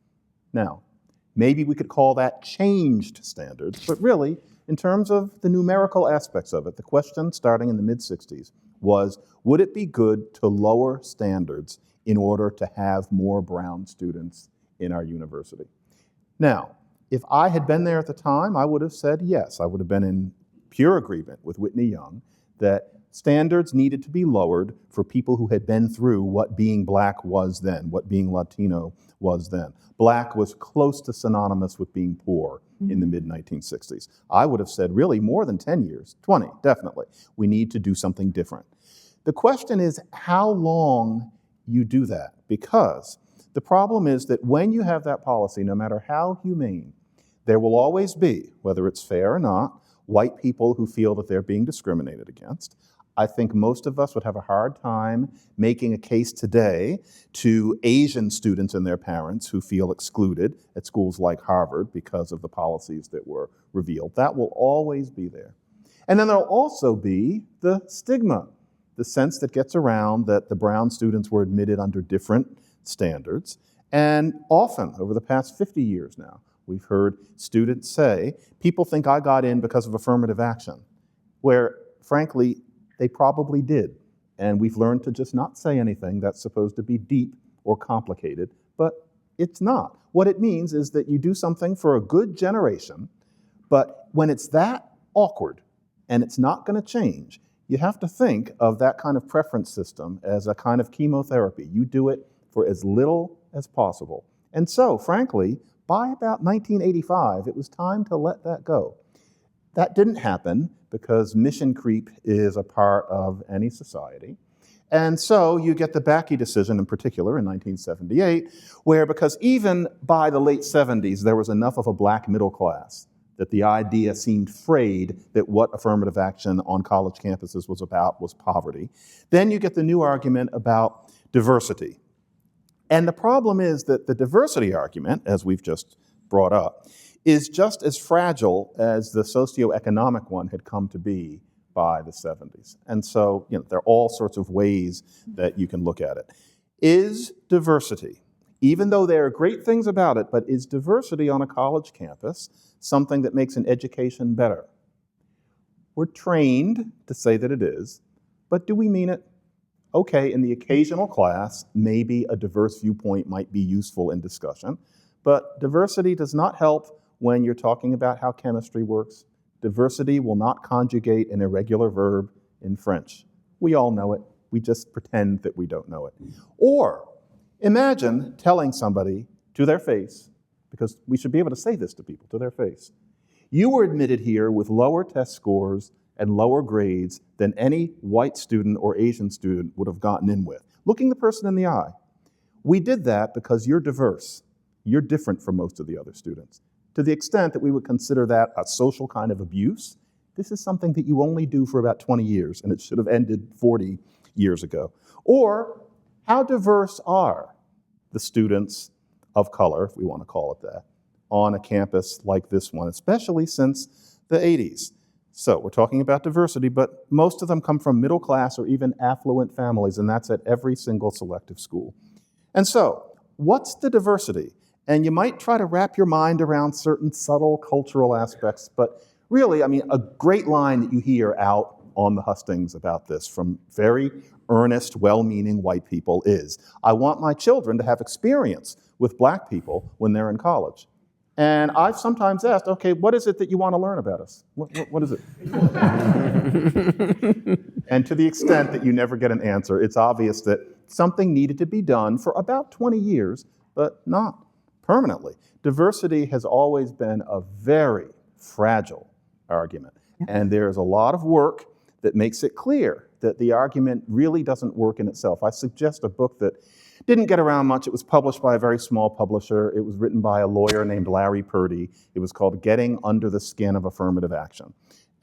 Now, maybe we could call that changed standards, but really, in terms of the numerical aspects of it, the question starting in the mid-60s was, would it be good to lower standards in order to have more brown students in our university? Now, if I had been there at the time, I would have said yes. I would have been in pure agreement with Whitney Young that standards needed to be lowered for people who had been through what being Black was then, what being Latino was then. Black was close to synonymous with being poor in the mid-1960s. I would have said really more than 10 years, 20, definitely. We need to do something different. The question is how long you do that, because the problem is that when you have that policy, no matter how humane, there will always be, whether it's fair or not, white people who feel that they're being discriminated against. I think most of us would have a hard time making a case today to Asian students and their parents who feel excluded at schools like Harvard because of the policies that were revealed. That will always be there. And then there'll also be the stigma, the sense that gets around that the brown students were admitted under different standards. And often, over the past 50 years now, we've heard students say, people think I got in because of affirmative action, where, frankly, they probably did. And we've learned to just not say anything that's supposed to be deep or complicated, but it's not. What it means is that you do something for a good generation, But when it's that awkward and it's not going to change, you have to think of that kind of preference system as a kind of chemotherapy. You do it for as little as possible. And so, frankly, by about 1985, it was time to let that go. That didn't happen because mission creep is a part of any society. And so you get the Bakke decision in particular in 1978, where because even by the late 70s, there was enough of a black middle class that the idea seemed frayed that what affirmative action on college campuses was about was poverty. Then you get the new argument about diversity. And the problem is that the diversity argument, as we've just brought up, is just as fragile as the socioeconomic one had come to be by the 70s. And so, there are all sorts of ways that you can look at it. Is diversity, even though there are great things about it, but is diversity on a college campus something that makes an education better? We're trained to say that it is, but do we mean it? Okay, in the occasional class, maybe a diverse viewpoint might be useful in discussion, but diversity does not help when you're talking about how chemistry works. Diversity will not conjugate an irregular verb in French. We all know it. We just pretend that we don't know it. Or imagine telling somebody to their face, because we should be able to say this to people to their face, you were admitted here with lower test scores and lower grades than any white student or Asian student would have gotten in with. Looking the person in the eye. We did that because you're diverse. You're different from most of the other students. To the extent that we would consider that a social kind of abuse, this is something that you only do for about 20 years, and it should have ended 40 years ago. Or, how diverse are the students of color, if we want to call it that, on a campus like this one, especially since the 80s? So we're talking about diversity, but most of them come from middle class or even affluent families, and that's at every single selective school. And so, what's the diversity? And you might try to wrap your mind around certain subtle cultural aspects, but really, a great line that you hear out on the hustings about this from very earnest, well-meaning white people is, I want my children to have experience with black people when they're in college. And I've sometimes asked, okay, what is it that you want to learn about us? What is it? And to the extent that you never get an answer, it's obvious that something needed to be done for about 20 years, but not permanently. Diversity has always been a very fragile argument. And there's a lot of work that makes it clear that the argument really doesn't work in itself. I suggest a book that didn't get around much. It was published by a very small publisher. It was written by a lawyer named Larry Purdy. It was called Getting Under the Skin of Affirmative Action.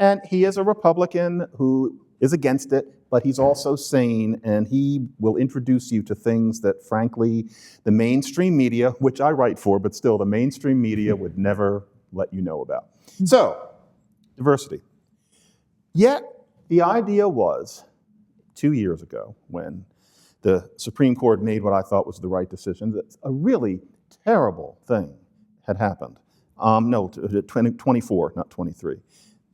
And he is a Republican who is against it, but he's also sane, and he will introduce you to things that, frankly, the mainstream media, which I write for, but still the mainstream media would never let you know about. So, diversity. Yet, the idea was, 2 years ago, when the Supreme Court made what I thought was the right decision, that a really terrible thing had happened. 24, not 23.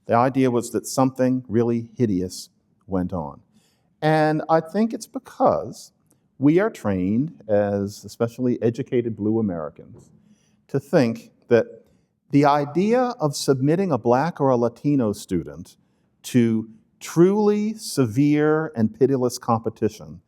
The idea was that something really hideous went on. And I think it's because we are trained, as especially educated blue Americans, to think that the idea of submitting a black or a Latino student to truly severe and pitiless competition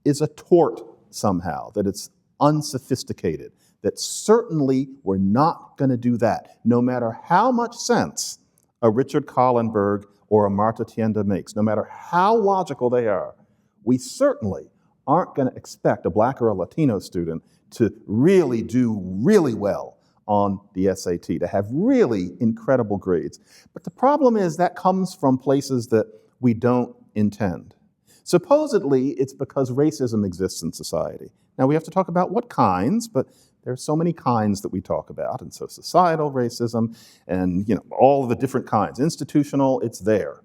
is a tort somehow, that it's unsophisticated, that certainly we're not going to do that, no matter how much sense a Richard Kahlenberg or a Marta Tienda makes, no matter how logical they are. We certainly aren't going to expect a black or a Latino student to really do really well on the SAT, to have really incredible grades. But the problem is that comes from places that we don't intend. Supposedly, it's because racism exists in society. Now, we have to talk about what kinds, but there are so many kinds that we talk about, and so societal racism and all of the different kinds. Institutional, it's there.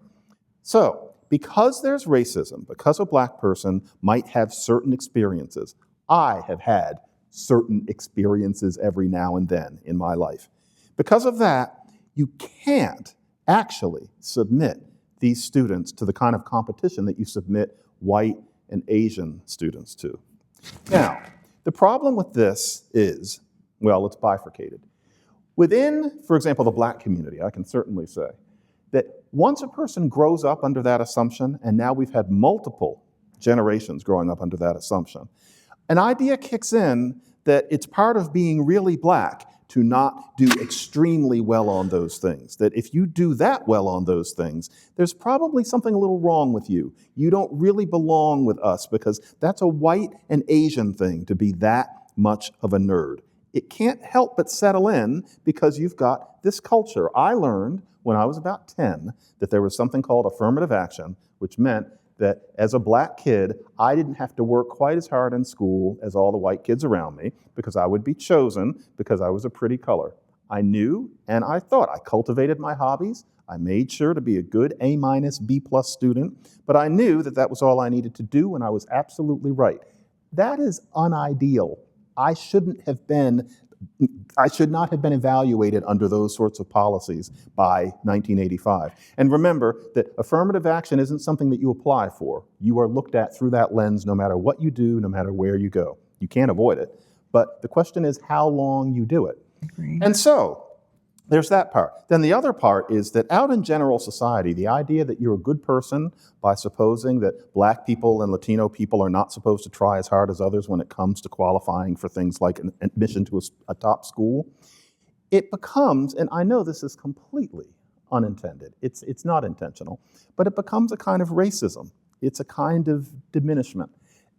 So, because there's racism, because a black person might have certain experiences, I have had certain experiences every now and then in my life. Because of that, you can't actually submit these students to the kind of competition that you submit white and Asian students to. Now, the problem with this is, well, it's bifurcated. Within, for example, the black community, I can certainly say that once a person grows up under that assumption, and now we've had multiple generations growing up under that assumption, an idea kicks in that it's part of being really black to not do extremely well on those things. That if you do that well on those things, there's probably something a little wrong with you. You don't really belong with us because that's a white and Asian thing to be that much of a nerd. It can't help but settle in because you've got this culture. I learned when I was about 10 that there was something called affirmative action, which meant that as a black kid, I didn't have to work quite as hard in school as all the white kids around me because I would be chosen because I was a pretty color. I knew and I thought. I cultivated my hobbies. I made sure to be a good A-, B+ student, but I knew that that was all I needed to do, and I was absolutely right. That is unideal. I should not have been evaluated under those sorts of policies by 1985. And remember that affirmative action isn't something that you apply for. You are looked at through that lens no matter what you do, no matter where you go. You can't avoid it. But the question is how long you do it. Agree. And so there's that part. Then the other part is that out in general society, the idea that you're a good person by supposing that black people and Latino people are not supposed to try as hard as others when it comes to qualifying for things like an admission to a top school, it becomes, and I know this is completely unintended, it's not intentional, but it becomes a kind of racism. It's a kind of diminishment.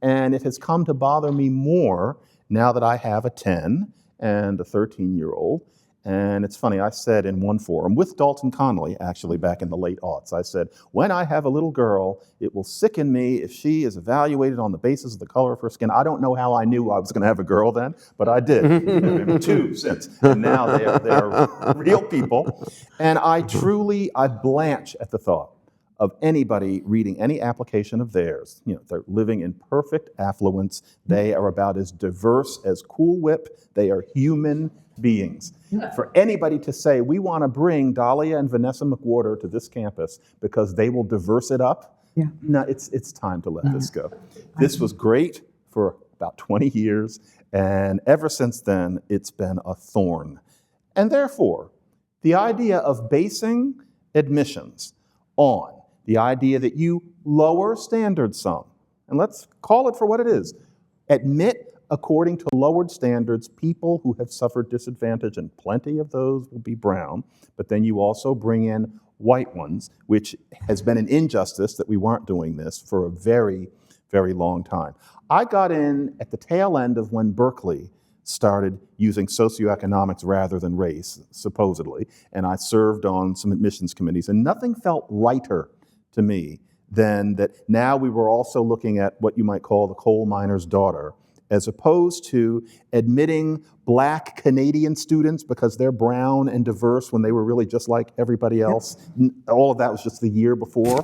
And it has come to bother me more now that I have a 10 and a 13-year-old. And it's funny, I said in one forum, with Dalton Connolly, actually back in the late aughts, I said, when I have a little girl, it will sicken me if she is evaluated on the basis of the color of her skin. I don't know how I knew I was going to have a girl then, but I did. There were 2 since. And now they are real people. And I blanch at the thought of anybody reading any application of theirs. You know, they're living in perfect affluence. They are about as diverse as Cool Whip. They are human beings. For anybody to say, we want to bring Dahlia and Vanessa McWhorter to this campus because they will diverse it up, no, it's time to let this go. This was great for about 20 years, and ever since then, it's been a thorn. And therefore, the idea of basing admissions on the idea that you lower standards some, and let's call it for what it is, admit according to lowered standards people who have suffered disadvantage, and plenty of those will be brown, but then you also bring in white ones, which has been an injustice that we weren't doing this for a very, very long time. I got in at the tail end of when Berkeley started using socioeconomics rather than race, supposedly, and I served on some admissions committees, and nothing felt righter to me than that now we were also looking at what you might call the coal miner's daughter, as opposed to admitting black Canadian students because they're brown and diverse when they were really just like everybody else. All of that was just the year before.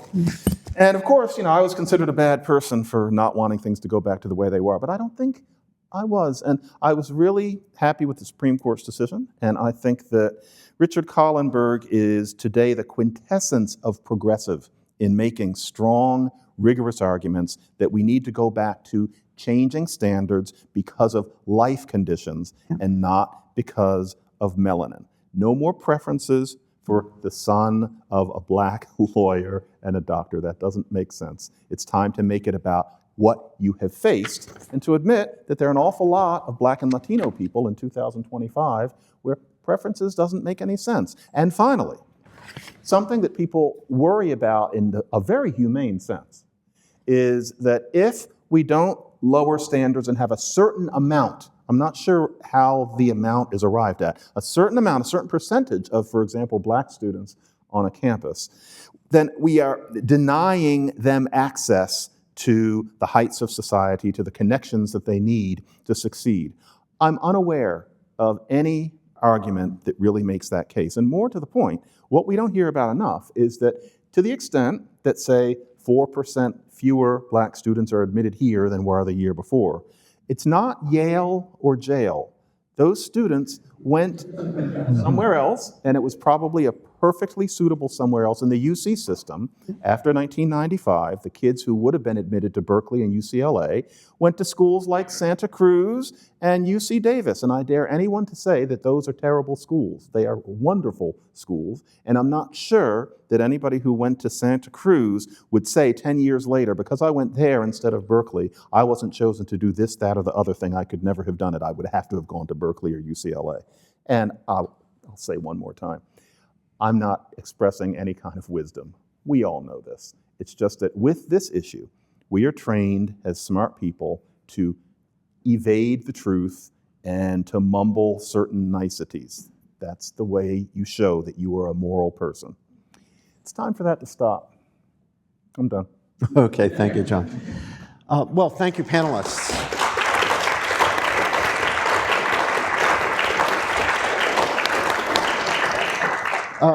And of course, I was considered a bad person for not wanting things to go back to the way they were, but I don't think I was. And I was really happy with the Supreme Court's decision, and I think that Richard Kahlenberg is today the quintessence of progressive in making strong, rigorous arguments that we need to go back to changing standards because of life conditions and not because of melanin. No more preferences for the son of a black lawyer and a doctor. That doesn't make sense. It's time to make it about what you have faced and to admit that there are an awful lot of black and Latino people in 2025 where preferences doesn't make any sense. And finally, something that people worry about in a very humane sense is that if we don't lower standards and have a certain amount, I'm not sure how the amount is arrived at, a certain amount, a certain percentage of, for example, black students on a campus, then we are denying them access to the heights of society, to the connections that they need to succeed. I'm unaware of any argument that really makes that case. And more to the point, what we don't hear about enough is that to the extent that, say, 4% fewer black students are admitted here than were the year before, it's not Yale or jail. Those students went somewhere else, and it was probably a perfectly suitable somewhere else in the UC system. After 1995, the kids who would have been admitted to Berkeley and UCLA went to schools like Santa Cruz and UC Davis. And I dare anyone to say that those are terrible schools. They are wonderful schools. And I'm not sure that anybody who went to Santa Cruz would say 10 years later, because I went there instead of Berkeley, I wasn't chosen to do this, that, or the other thing. I could never have done it. I would have to have gone to Berkeley or UCLA. And I'll say one more time, I'm not expressing any kind of wisdom. We all know this. It's just that with this issue, we are trained as smart people to evade the truth and to mumble certain niceties. That's the way you show that you are a moral person. It's time for that to stop. I'm done. Okay, thank you, John. Well, thank you, panelists.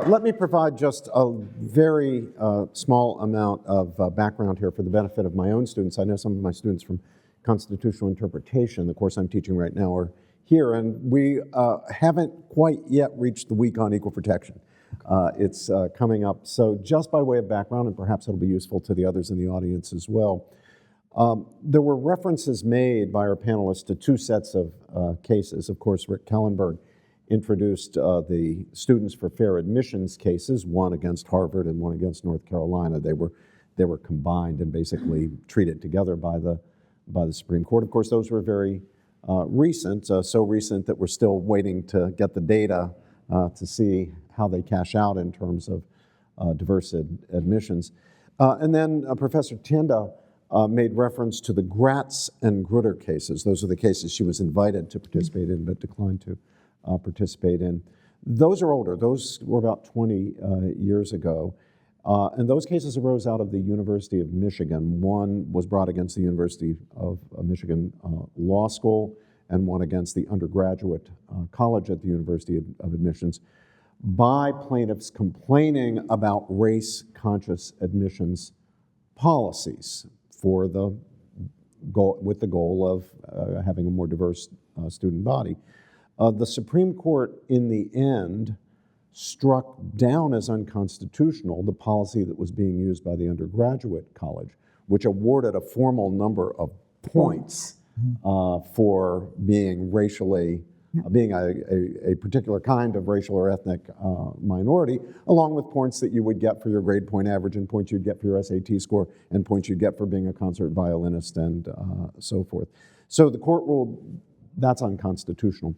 Let me provide just a very small amount of background here for the benefit of my own students. I know some of my students from constitutional interpretation, the course I'm teaching right now, are here, and we haven't quite yet reached the week on equal protection. It's coming up. So just by way of background, and perhaps it'll be useful to the others in the audience as well, there were references made by our panelists to two sets of cases. Of course, Rick Kahlenberg introduced the Students for Fair Admissions cases, one against Harvard and one against North Carolina. They were combined and basically treated together by the Supreme Court. Of course, those were very recent, so recent that we're still waiting to get the data to see how they cash out in terms of diverse admissions. And then Professor Tienda made reference to the Gratz and Grutter cases. Those are the cases she was invited to participate in but declined to participate in. Those are older. Those were about 20 years ago. And those cases arose out of the University of Michigan. One was brought against the University of Michigan Law School, and one against the undergraduate college at the University of Admissions, by plaintiffs complaining about race-conscious admissions policies for the goal, with the goal of having a more diverse student body. The Supreme Court, in the end, struck down as unconstitutional the policy that was being used by the undergraduate college, which awarded a formal number of points for being racially, being a particular kind of racial or ethnic minority, along with points that you would get for your grade point average and points you'd get for your SAT score and points you'd get for being a concert violinist and so forth. So the court ruled that's unconstitutional.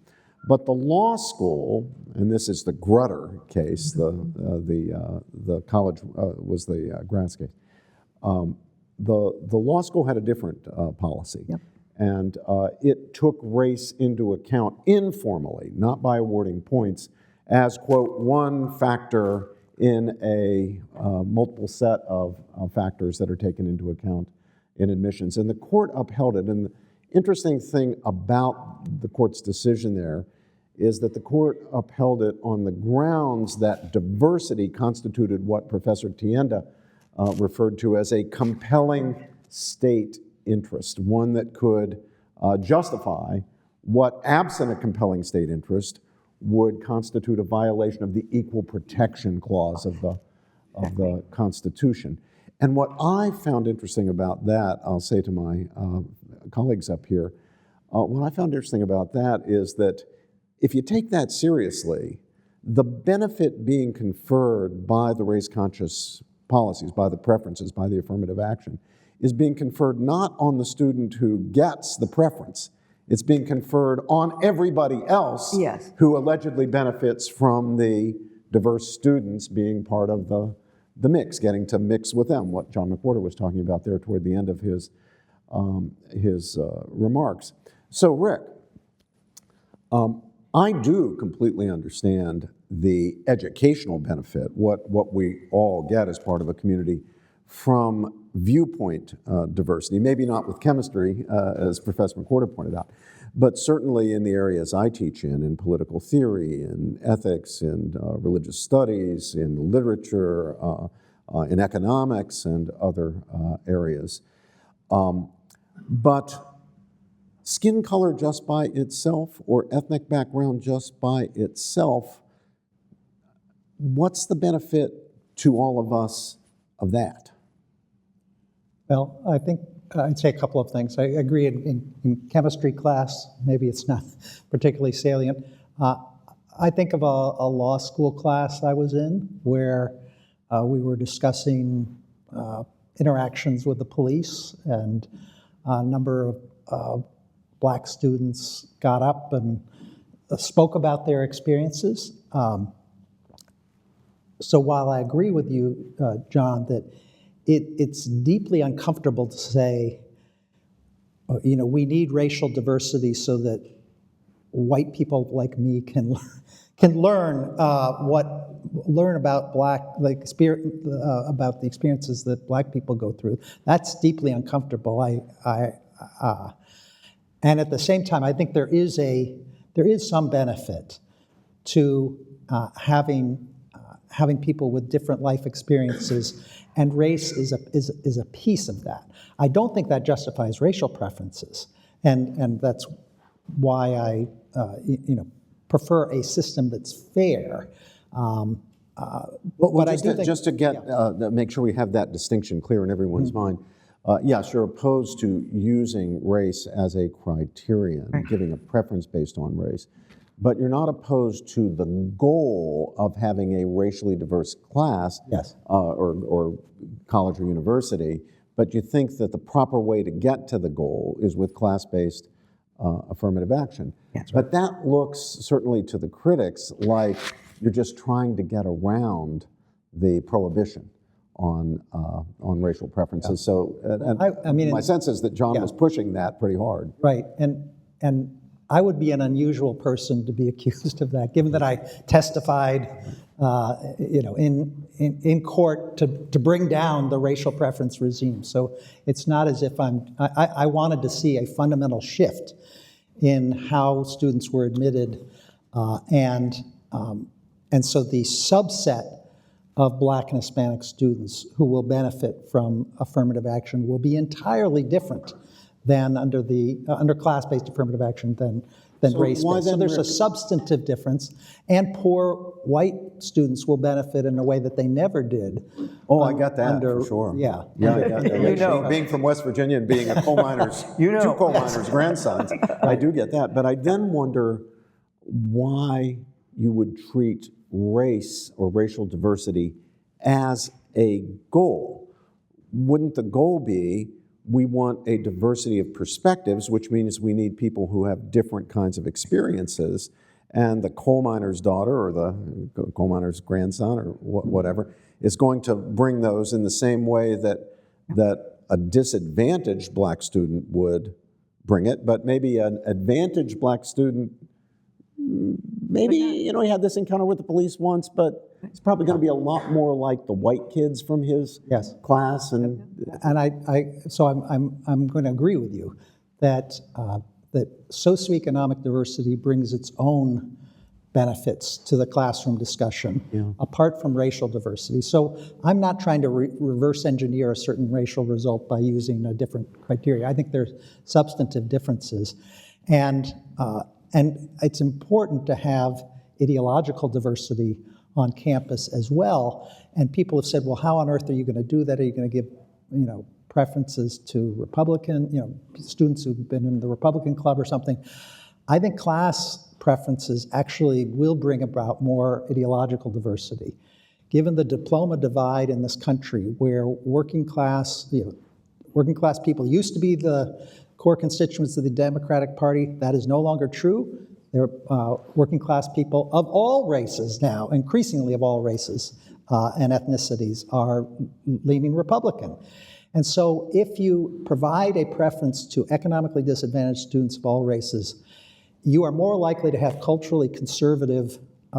But the law school, and this is the Grutter case, the college was the Gratz case. The law school had a different policy, and it took race into account informally, not by awarding points, as, quote, one factor in a multiple set of factors that are taken into account in admissions. And the court upheld it. And the interesting thing about the court's decision there is that the court upheld it on the grounds that diversity constituted what Professor Tienda referred to as a compelling state interest, one that could justify what, absent a compelling state interest, would constitute a violation of the Equal Protection Clause of the Constitution. And what I found interesting about that, I'll say to my colleagues up here, what I found interesting about that is that if you take that seriously, the benefit being conferred by the race-conscious policies, by the preferences, by the affirmative action, is being conferred not on the student who gets the preference, it's being conferred on everybody else who allegedly benefits from the diverse students being part of the mix, getting to mix with them, what John McWhorter was talking about there toward the end of his remarks. So, Rick, I do completely understand the educational benefit, what we all get as part of a community from viewpoint diversity, maybe not with chemistry, as Professor McWhorter pointed out, but certainly in the areas I teach in political theory, in ethics, in religious studies, in literature, in economics, and other areas. But skin color just by itself or ethnic background just by itself what's the benefit to all of us of that? Well, I think I'd say a couple of things. I agree in chemistry class, maybe it's not particularly salient. I think of a law school class I was in where we were discussing interactions with the police, and a number of black students got up and spoke about their experiences. So while I agree with you, John, that it's deeply uncomfortable to say, we need racial diversity so that white people like me can learn about about the experiences that black people go through. That's deeply uncomfortable. And at the same time, I think there is some benefit to having people with different life experiences, and race is a piece of that. I don't think that justifies racial preferences, and that's why I prefer a system that's fair. But I do think, just to get make sure we have that distinction clear in everyone's mind. Yes, you're opposed to using race as a criterion, giving a preference based on race, but you're not opposed to the goal of having a racially diverse class, yes, or college or university. But you think that the proper way to get to the goal is with class-based affirmative action. That's right. But that looks, certainly to the critics, like you're just trying to get around the prohibition on racial preferences. Yeah. So I mean, my sense is that John was pushing that pretty hard. Right, and I would be an unusual person to be accused of that, given that I testified, in court to bring down the racial preference regime. So it's not as if I wanted to see a fundamental shift in how students were admitted, and so the subset of Black and Hispanic students who will benefit from affirmative action will be entirely different than under class-based affirmative action than race-based. So there's a substantive difference, and poor white students will benefit in a way that they never did. Oh, I got that for sure. Yeah. Yeah, I got that. Being from West Virginia and being a coal miner's, two coal miners' grandsons, I do get that. But I then wonder why you would treat race or racial diversity as a goal. Wouldn't the goal be we want a diversity of perspectives, which means we need people who have different kinds of experiences, and the coal miner's daughter or the coal miner's grandson or whatever is going to bring those in the same way that a disadvantaged Black student would bring it, but maybe an advantaged Black student, maybe, he had this encounter with the police once, but it's probably going to be a lot more like the white kids from his class. And so I'm going to agree with you that socioeconomic diversity brings its own benefits to the classroom discussion, apart from racial diversity. So I'm not trying to reverse engineer a certain racial result by using a different criteria. I think there's substantive differences, and it's important to have ideological diversity on campus as well. And people have said, well, how on earth are you going to do that? Are you going to give, preferences to Republican, students who've been in the Republican club or something? I think class preferences actually will bring about more ideological diversity. Given the diploma divide in this country, where working class people used to be the core constituents of the Democratic Party, that is no longer true. There are working class people of all races now, increasingly of all races and ethnicities, are leaning Republican. And so if you provide a preference to economically disadvantaged students of all races, you are more likely to have culturally conservative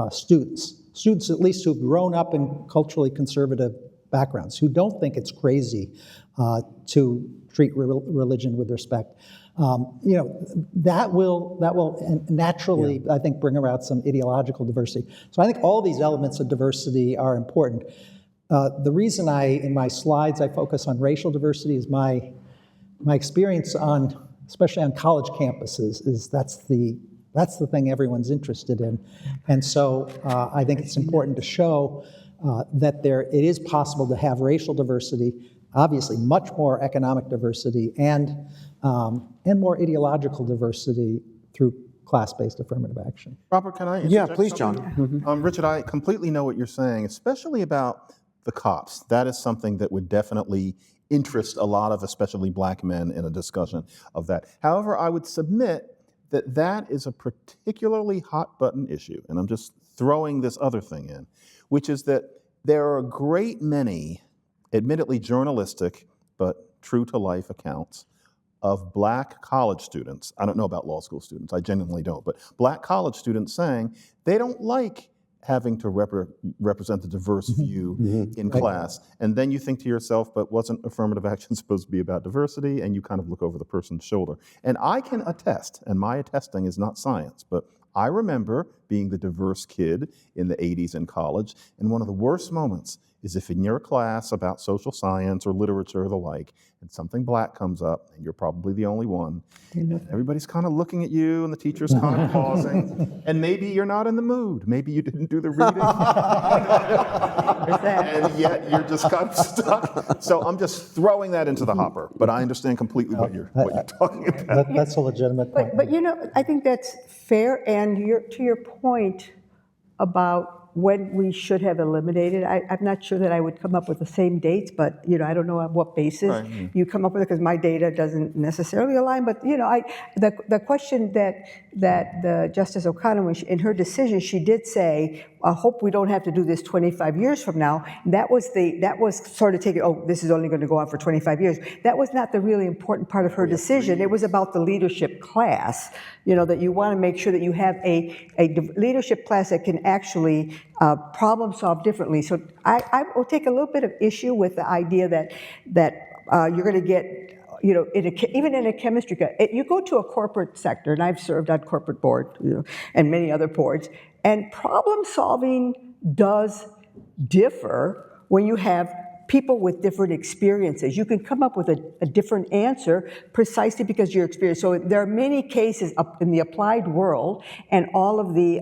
students at least who've grown up in culturally conservative backgrounds, who don't think it's crazy to treat religion with respect. That will naturally, I think, bring about some ideological diversity. So I think all these elements of diversity are important. The reason in my slides, I focus on racial diversity is my experience especially on college campuses, is that's the That's the thing everyone's interested in. And so I think it's important to show that it is possible to have racial diversity, obviously much more economic diversity, and more ideological diversity through class-based affirmative action. Robert, can I Yeah, interject please, something? John. Richard, I completely know what you're saying, especially about the cops. That is something that would definitely interest a lot of especially black men in a discussion of that. However, I would submit that that is a particularly hot button issue, and I'm just throwing this other thing in, which is that there are a great many, admittedly journalistic, but true to life accounts of black college students, I don't know about law school students, I genuinely don't, but black college students saying they don't like having to represent the diverse view in class. And then you think to yourself, but wasn't affirmative action supposed to be about diversity? And you kind of look over the person's shoulder. And I can attest, and my attesting is not science, but I remember being the diverse kid in the 80s in college, and one of the worst moments is if in your class about social science or literature or the like, and something black comes up, and you're probably the only one, and everybody's kind of looking at you, and the teacher's kind of pausing, and maybe you're not in the mood, maybe you didn't do the reading, and yet you're just kind of stuck. So I'm just throwing that into the hopper, but I understand completely what you're talking about. That's a legitimate point. But I think that's fair, and to your point about when we should have eliminated, I'm not sure that I would come up with the same dates, but I don't know on what basis you come up with it, because my data doesn't necessarily align. But the question that the Justice O'Connor, in her decision, she did say, "I hope we don't have to do this 25 years from now." That was sort of taking, this is only going to go on for 25 years. That was not the really important part of her decision. It was about the leadership class. That you want to make sure that you have a leadership class that can actually problem solve differently. So I will take a little bit of issue with the idea that you're going to get, even in a chemistry, you go to a corporate sector, and I've served on corporate board, and many other boards, and problem solving does differ when you have people with different experiences. You can come up with a different answer precisely because of your experience. So there are many cases up in the applied world, and all of the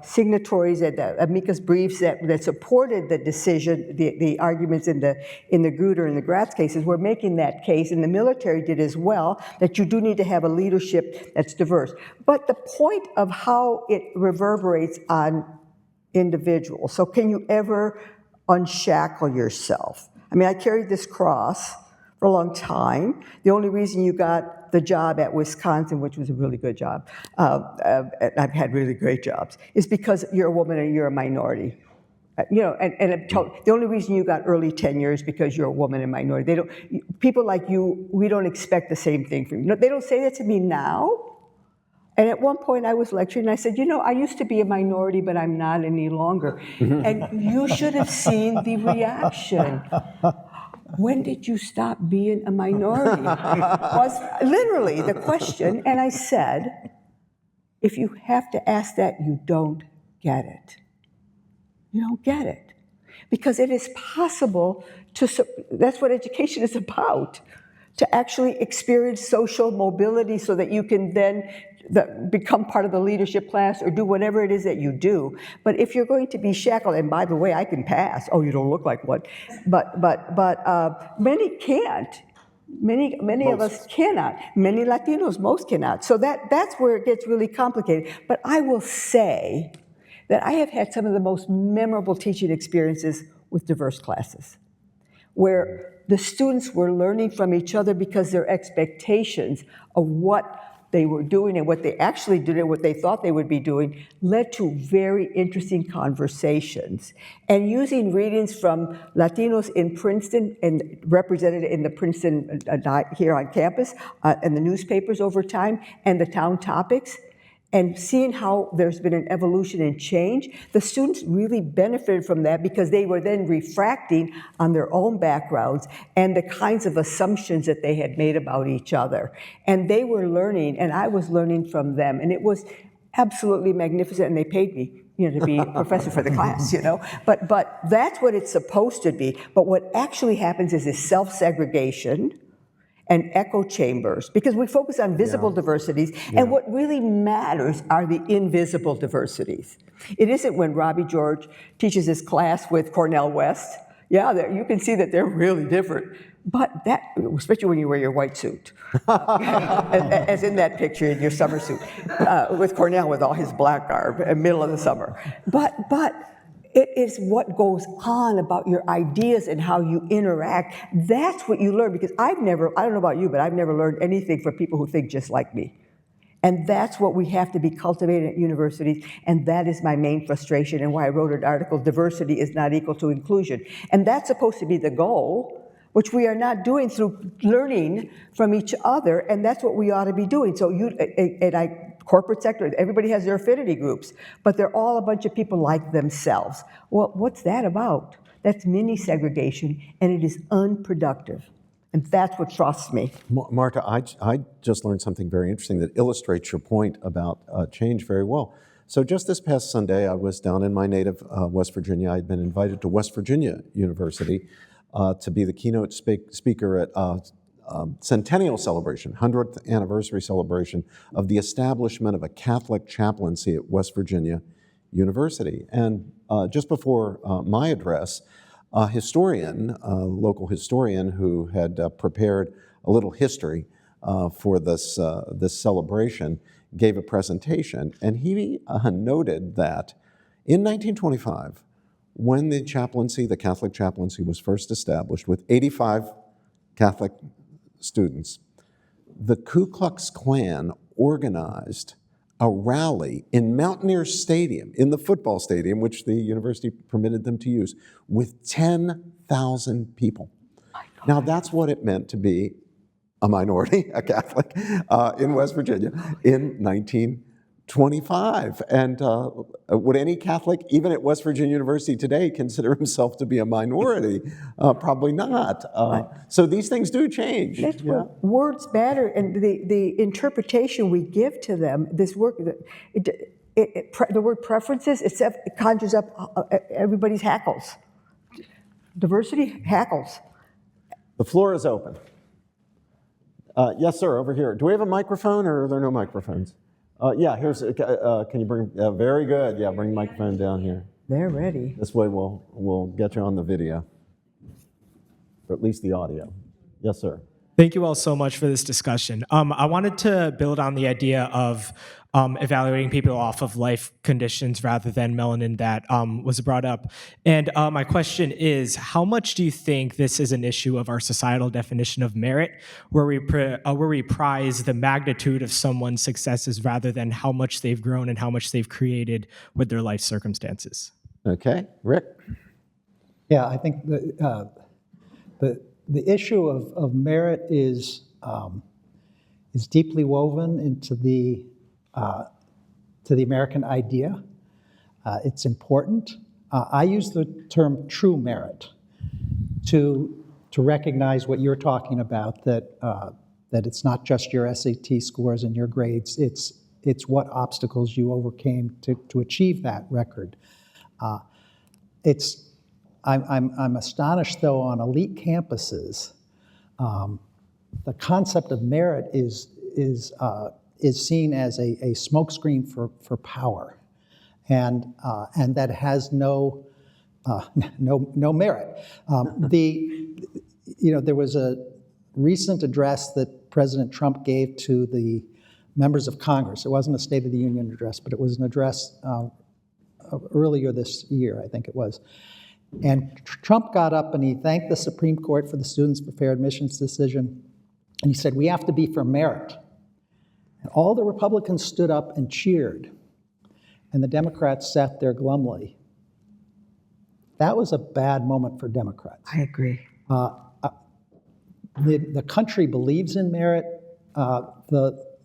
signatories at the amicus briefs that supported the decision, the arguments in the Grutter and the Gratz cases, were making that case, and the military did as well, that you do need to have a leadership that's diverse. But the point of how it reverberates on individuals. So can you ever unshackle yourself? I mean, I carried this cross for a long time. The only reason you got the job at Wisconsin, which was a really good job, I've had really great jobs, is because you're a woman and you're a minority. The only reason you got early tenure is because you're a woman and minority. People like you, we don't expect the same thing from you. They don't say that to me now. And at one point I was lecturing, and I said, I used to be a minority, but I'm not any longer. And you should have seen the reaction. When did you stop being a minority? Was literally the question. And I said, if you have to ask that, you don't get it. You don't get it. Because it is possible that's what education is about, to actually experience social mobility so that you can then become part of the leadership class or do whatever it is that you do. But if you're going to be shackled, and by the way, I can pass. Oh, you don't look like one. But many can't. Many of us cannot. Many Latinos, most cannot. So that's where it gets really complicated. But I will say that I have had some of the most memorable teaching experiences with diverse classes, where the students were learning from each other because their expectations of what they were doing and what they actually did and what they thought they would be doing led to very interesting conversations. And using readings from Latinos in Princeton and represented in the Princeton here on campus and the newspapers over time and the town topics, and seeing how there's been an evolution and change, the students really benefited from that because they were then refracting on their own backgrounds and the kinds of assumptions that they had made about each other. And they were learning, and I was learning from them, and it was absolutely magnificent, and they paid me to be a professor for the class, But that's what it's supposed to be. But what actually happens is this self-segregation, and echo chambers, because we focus on visible diversities, and what really matters are the invisible diversities. It isn't when Robbie George teaches his class with Cornel West. Yeah, you can see that they're really different. But that, especially when you wear your white suit, as in that picture in your summer suit, with Cornell with all his black garb in the middle of the summer. But it is what goes on about your ideas and how you interact. That's what you learn, because I don't know about you, but I've never learned anything from people who think just like me. And that's what we have to be cultivating at universities, and that is my main frustration and why I wrote an article, Diversity is not equal to inclusion. And that's supposed to be the goal, which we are not doing through learning from each other, and that's what we ought to be doing. So corporate sector, everybody has their affinity groups, but they're all a bunch of people like themselves. Well, what's that about? That's mini segregation, and it is unproductive. And that's what frustrates me. Marta, I just learned something very interesting that illustrates your point about change very well. So just this past Sunday, I was down in my native West Virginia. I'd been invited to West Virginia University to be the keynote speaker at centennial celebration, 100th anniversary celebration of the establishment of a Catholic chaplaincy at West Virginia University. And just before my address, a historian, a local historian who had prepared a little history for this celebration, gave a presentation, and he noted that in 1925, when the chaplaincy, the Catholic chaplaincy, was first established with 85 Catholic students, the Ku Klux Klan organized a rally in Mountaineer Stadium, in the football stadium, which the university permitted them to use, with 10,000 people. Now, that's what it meant to be a minority, a Catholic, in West Virginia in 1925. And would any Catholic, even at West Virginia University today, consider himself to be a minority? Probably not. So these things do change. That's what words matter, and the interpretation we give to them, this work, the word preferences, it conjures up everybody's hackles. Diversity hackles. The floor is open. Yes, sir, over here. Do we have a microphone, or are there no microphones? Yeah, here's, can you bring, very good. Yeah, bring the microphone down here. They're ready. This way we'll get you on the video, or at least the audio. Yes, sir. Thank you all so much for this discussion. I wanted to build on the idea of evaluating people off of life conditions rather than melanin that was brought up. And my question is, how much do you think this is an issue of our societal definition of merit, where we prize the magnitude of someone's successes rather than how much they've grown and how much they've created with their life circumstances? Okay, Rick? Yeah, I think the issue of merit is deeply woven into the American idea. It's important. I use the term true merit to recognize what you're talking about, that it's not just your SAT scores and your grades. It's what obstacles you overcame to achieve that record. I'm astonished, though, on elite campuses, the concept of merit is seen as a smokescreen for power, and that has no merit. There was a recent address that President Trump gave to the members of Congress. It wasn't a State of the Union address, but it was an address earlier this year, I think it was. And Trump got up and he thanked the Supreme Court for the students' for fair admissions decision. And he said, "We have to be for merit." And all the Republicans stood up and cheered. And the Democrats sat there glumly. That was a bad moment for Democrats. I agree. The country believes in merit.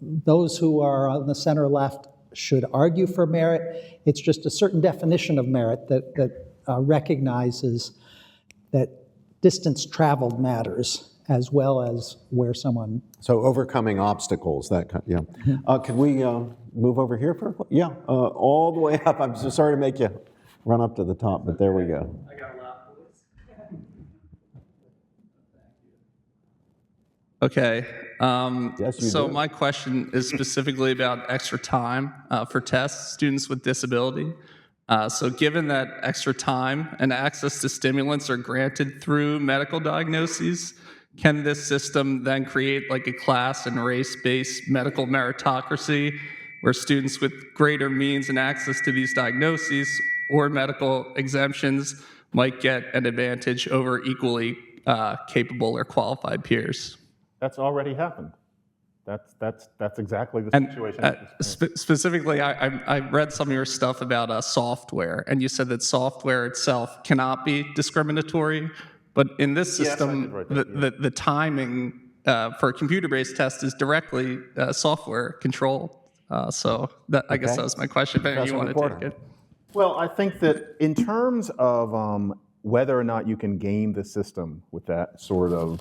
Those who are on the center left should argue for merit. It's just a certain definition of merit that recognizes that distance traveled matters as well as where someone... So overcoming obstacles, that kind, yeah. Could we move over here for, yeah, all the way up. I'm so sorry to make you run up to the top, but there we go. I got a lot for this. Okay. Yes, you So do. my question is specifically about extra time for test students with disability. So given that extra time and access to stimulants are granted through medical diagnoses, can this system then create like a class and race-based medical meritocracy where students with greater means and access to these diagnoses or medical exemptions might get an advantage over equally capable or qualified peers? That's already happened. That's exactly the And situation. specifically, I read some of your stuff about software, and you said that software itself cannot be discriminatory. But in this Yes, I system, did write that, the timing for a computer-based test is directly software controlled. So I guess that was my question. If any of you Professor want to McWhorter. take it. Well, I think that in terms of whether or not you can game the system with that sort of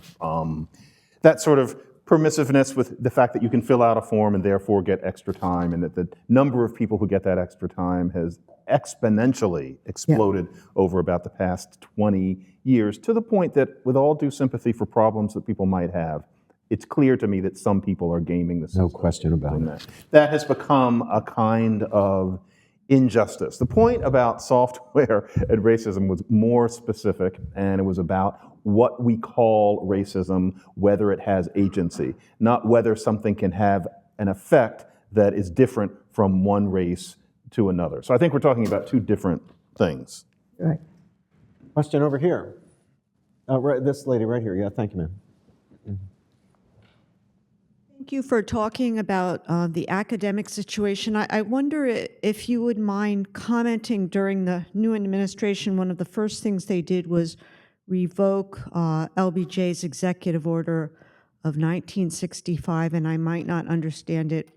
permissiveness, with the fact that you can fill out a form and therefore get extra time, and that the number of people who get that extra time has exponentially exploded over about the past 20 years, to the point that, with all due sympathy for problems that people might have, it's clear to me that some people are gaming the system. No question about it. That has become a kind of injustice. The point about software and racism was more specific, and it was about what we call racism, whether it has agency, not whether something can have an effect that is different from one race to another. So I think we're talking about two different things. Right. Question over here. Right, this lady right here. Yeah, thank you, ma'am. Thank you for talking about the academic situation. I wonder if you would mind commenting. During the new administration, one of the first things they did was revoke LBJ's executive order of 1965, and I might not understand it,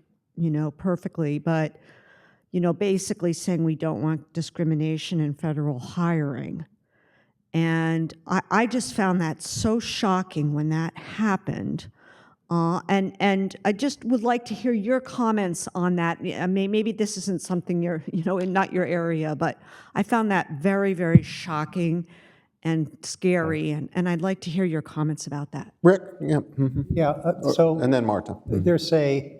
perfectly, but, basically saying we don't want discrimination in federal hiring. And I just found that so shocking when that happened. And I just would like to hear your comments on that. I mean, maybe this isn't something you're, not your area, but I found that very, very shocking and scary, and I'd like to hear your comments about that. Rick? Yeah. Yeah, so And then Marta. there's a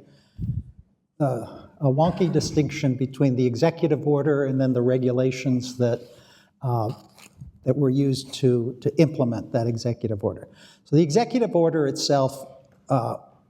wonky distinction between the executive order and then the regulations that were used to implement that executive order. So the executive order itself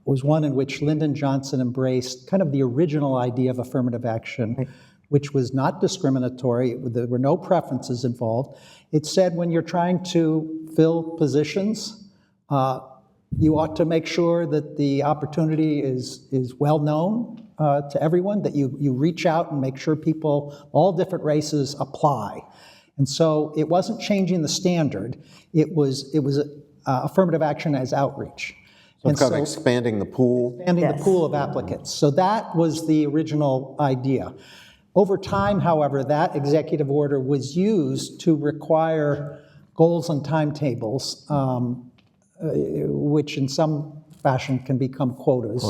was one in which Lyndon Johnson embraced kind of the original idea of affirmative action, which was not discriminatory. There were no preferences involved. It said when you're trying to fill positions, you ought to make sure that the opportunity is well known to everyone, that you reach out and make sure people, all different races, apply. And so it wasn't changing the standard. It was affirmative action as outreach. So it's kind of expanding the pool. Expanding the pool of applicants. So that was the original idea. Over time, however, that executive order was used to require goals and timetables, which in some fashion can become quotas.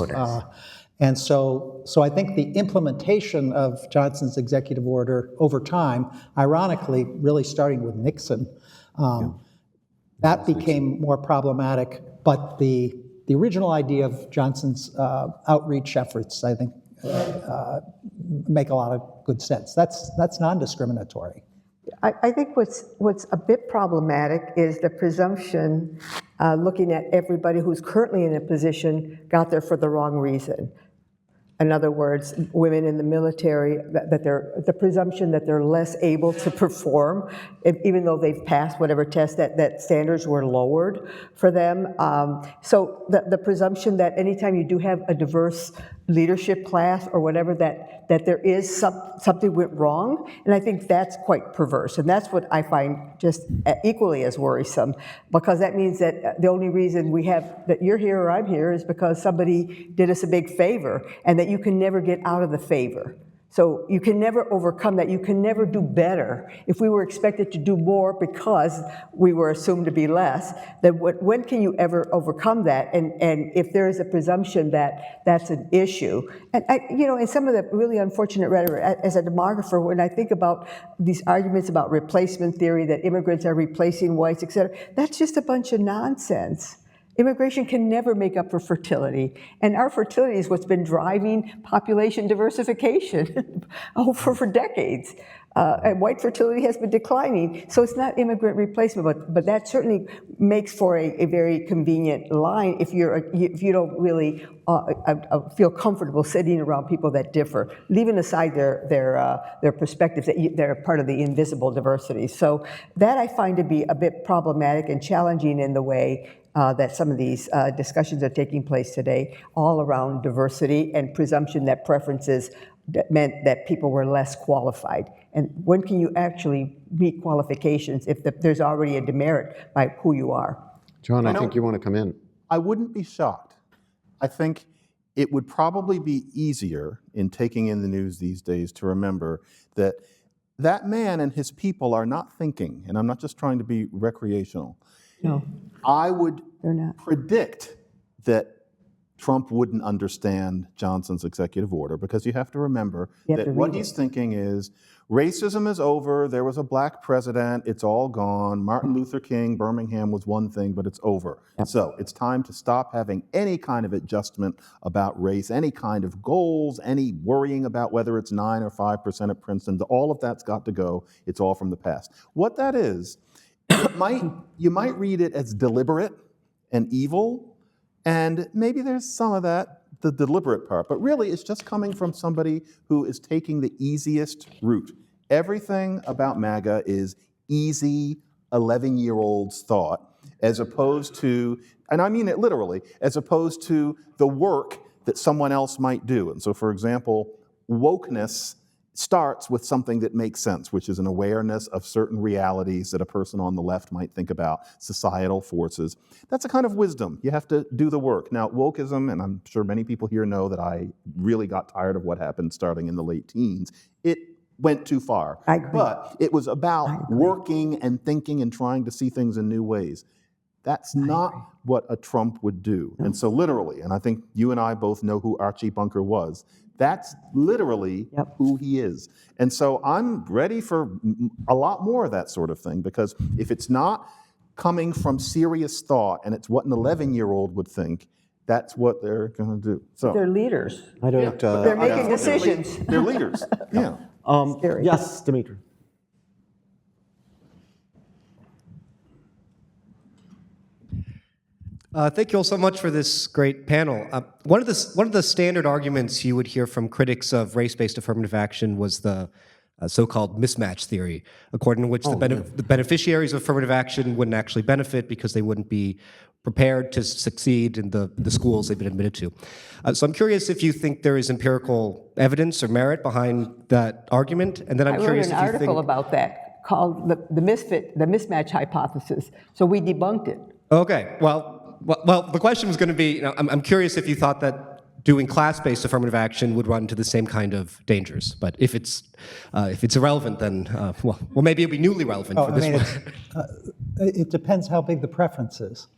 And so I think the implementation of Johnson's executive order over time, ironically, really starting with Nixon, that became more problematic. But the original idea of Johnson's outreach efforts, I think, make a lot of good sense. That's non-discriminatory. I think what's a bit problematic is the presumption, looking at everybody who's currently in a position got there for the wrong reason. In other words, women in the military, that the presumption that they're less able to perform, even though they've passed whatever test, that standards were lowered for them. So the presumption that anytime you do have a diverse leadership class or whatever, that there is something went wrong, and I think that's quite perverse, and that's what I find just equally as worrisome, because that means that the only reason that you're here or I'm here is because somebody did us a big favor, and that you can never get out of the favor. So you can never overcome that. You can never do better. If we were expected to do more because we were assumed to be less, then when can you ever overcome that? And if there is a presumption that that's an issue, and in some of the really unfortunate rhetoric, as a demographer, when I think about these arguments about replacement theory, that immigrants are replacing whites, et cetera, that's just a bunch of nonsense. Immigration can never make up for fertility, and our fertility is what's been driving population diversification for decades. And white fertility has been declining, so it's not immigrant replacement, but that certainly makes for a very convenient line if you don't really feel comfortable sitting around people that differ, leaving aside their perspectives, that they're part of the invisible diversity. So that I find to be a bit problematic and challenging in the way that some of these discussions are taking place today, all around diversity and presumption that preferences that meant that people were less qualified. And when can you actually meet qualifications if there's already a demerit by who you are? John, I think you want to come in. I wouldn't be shocked. I think it would probably be easier in taking in the news these days to remember that that man and his people are not thinking, and I'm not just trying to be recreational. No, I would they're not. predict that Trump wouldn't understand Johnson's executive order, because you have to remember that what he's thinking is racism is over, there was a black president, it's all gone, Martin Luther King, Birmingham was one thing, but it's over. Yep. So it's time to stop having any kind of adjustment about race, any kind of goals, any worrying about whether it's 9 or 5% at Princeton. All of that's got to go. It's all from the past. What that is, you might read it as deliberate and evil, and maybe there's some of that, the deliberate part, but really it's just coming from somebody who is taking the easiest route. Everything about MAGA is easy 11-year-old's thought, as opposed to, and I mean it literally, as opposed to the work that someone else might do. And so, for example, wokeness starts with something that makes sense, which is an awareness of certain realities that a person on the left might think about, societal forces. That's a kind of wisdom. You have to do the work. Now, wokeism, and I'm sure many people here know that I really got tired of what happened starting in the late teens. It went too far. I agree. But it was about working and thinking and trying to see things in new ways. That's not what a Trump would do. No. And so literally, and I think you and I both know who Archie Bunker was, that's literally who he is. And so I'm ready for a lot more of that sort of thing, because if it's not coming from serious thought and it's what an 11-year-old would think, that's what they're going to do. So they're leaders. I don't. They're making decisions. They're leaders. Yeah. Yes, Dimitri. Thank you all so much for this great panel. One of the standard arguments you would hear from critics of race-based affirmative action was the so-called mismatch theory, according to which the beneficiaries of affirmative action wouldn't actually benefit because they wouldn't be prepared to succeed in the schools they've been admitted to. So I'm curious if you think there is empirical evidence or merit behind that argument, and then I'm curious if you think... I wrote an article about that called the mismatch hypothesis, so we debunked it. Okay, well, the question was going to be, I'm curious if you thought that doing class-based affirmative action would run into the same kind of dangers. But if it's irrelevant, then well, maybe it'll be newly relevant for this one. It depends how big the preference is.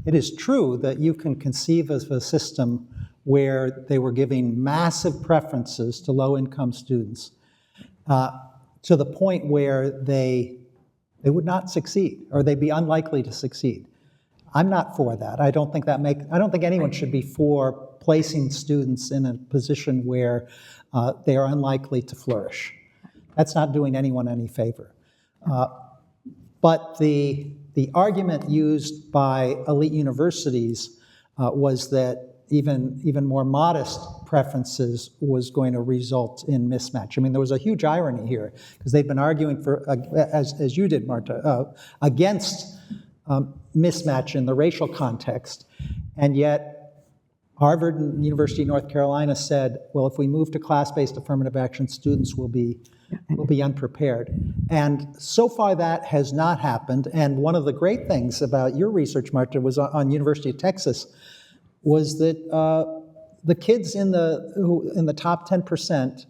It is true that you can conceive of a system where they were giving massive preferences to low-income students to the point where they would not succeed, or they'd be unlikely to succeed. I'm not for that. I don't think anyone should be for placing students in a position where they are unlikely to flourish. That's not doing anyone any favor. But the argument used by elite universities was that even more modest preferences was going to result in mismatch. I mean, there was a huge irony here, because they've been arguing for, as you did, Marta, against mismatch in the racial context, and yet Harvard and University of North Carolina said, well, if we move to class-based affirmative action, students will be unprepared. And so far that has not happened, and one of the great things about your research, Marta, was on University of Texas, was that the kids in the top 10%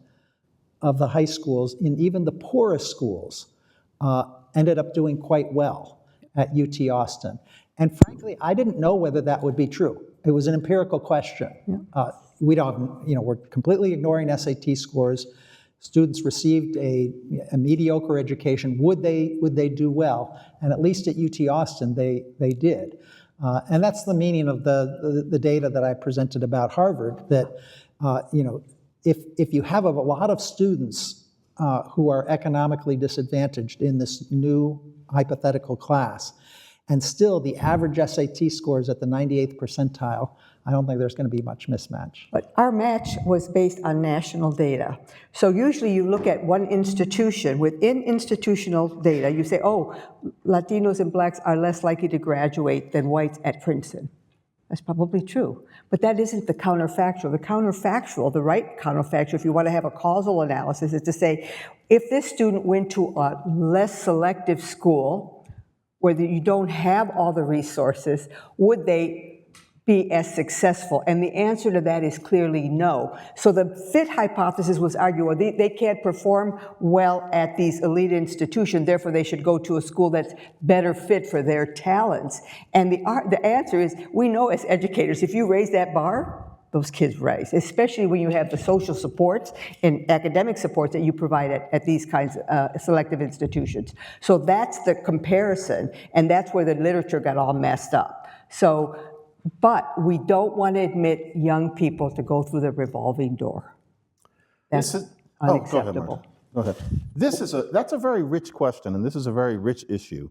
of the high schools, in even the poorest schools, ended up doing quite well at UT Austin. And frankly, I didn't know whether that would be true. It was an empirical question. Yeah. We're completely ignoring SAT scores. Students received a mediocre education. Would they do well? And at least at UT Austin, they did. And that's the meaning of the data that I presented about Harvard, that if you have a lot of students who are economically disadvantaged in this new hypothetical class, and still the average SAT score is at the 98th percentile, I don't think there's going to be much mismatch. But our match was based on national data. So usually you look at one institution. Within institutional data, you say, oh, Latinos and blacks are less likely to graduate than whites at Princeton. That's probably true. But that isn't the counterfactual. The counterfactual, the right counterfactual, if you want to have a causal analysis, is to say, if this student went to a less selective school, where you don't have all the resources, would they be as successful? And the answer to that is clearly no. So the fit hypothesis was argued, well, they can't perform well at these elite institutions, therefore they should go to a school that's better fit for their talents. And the answer is, we know as educators, if you raise that bar, those kids rise, especially when you have the social supports and academic supports that you provide at these kinds of selective institutions. So that's the comparison, and that's where the literature got all messed up. So, but we don't want to admit young people to go through the revolving door. That's unacceptable. Go ahead. That's a very rich question, and this is a very rich issue.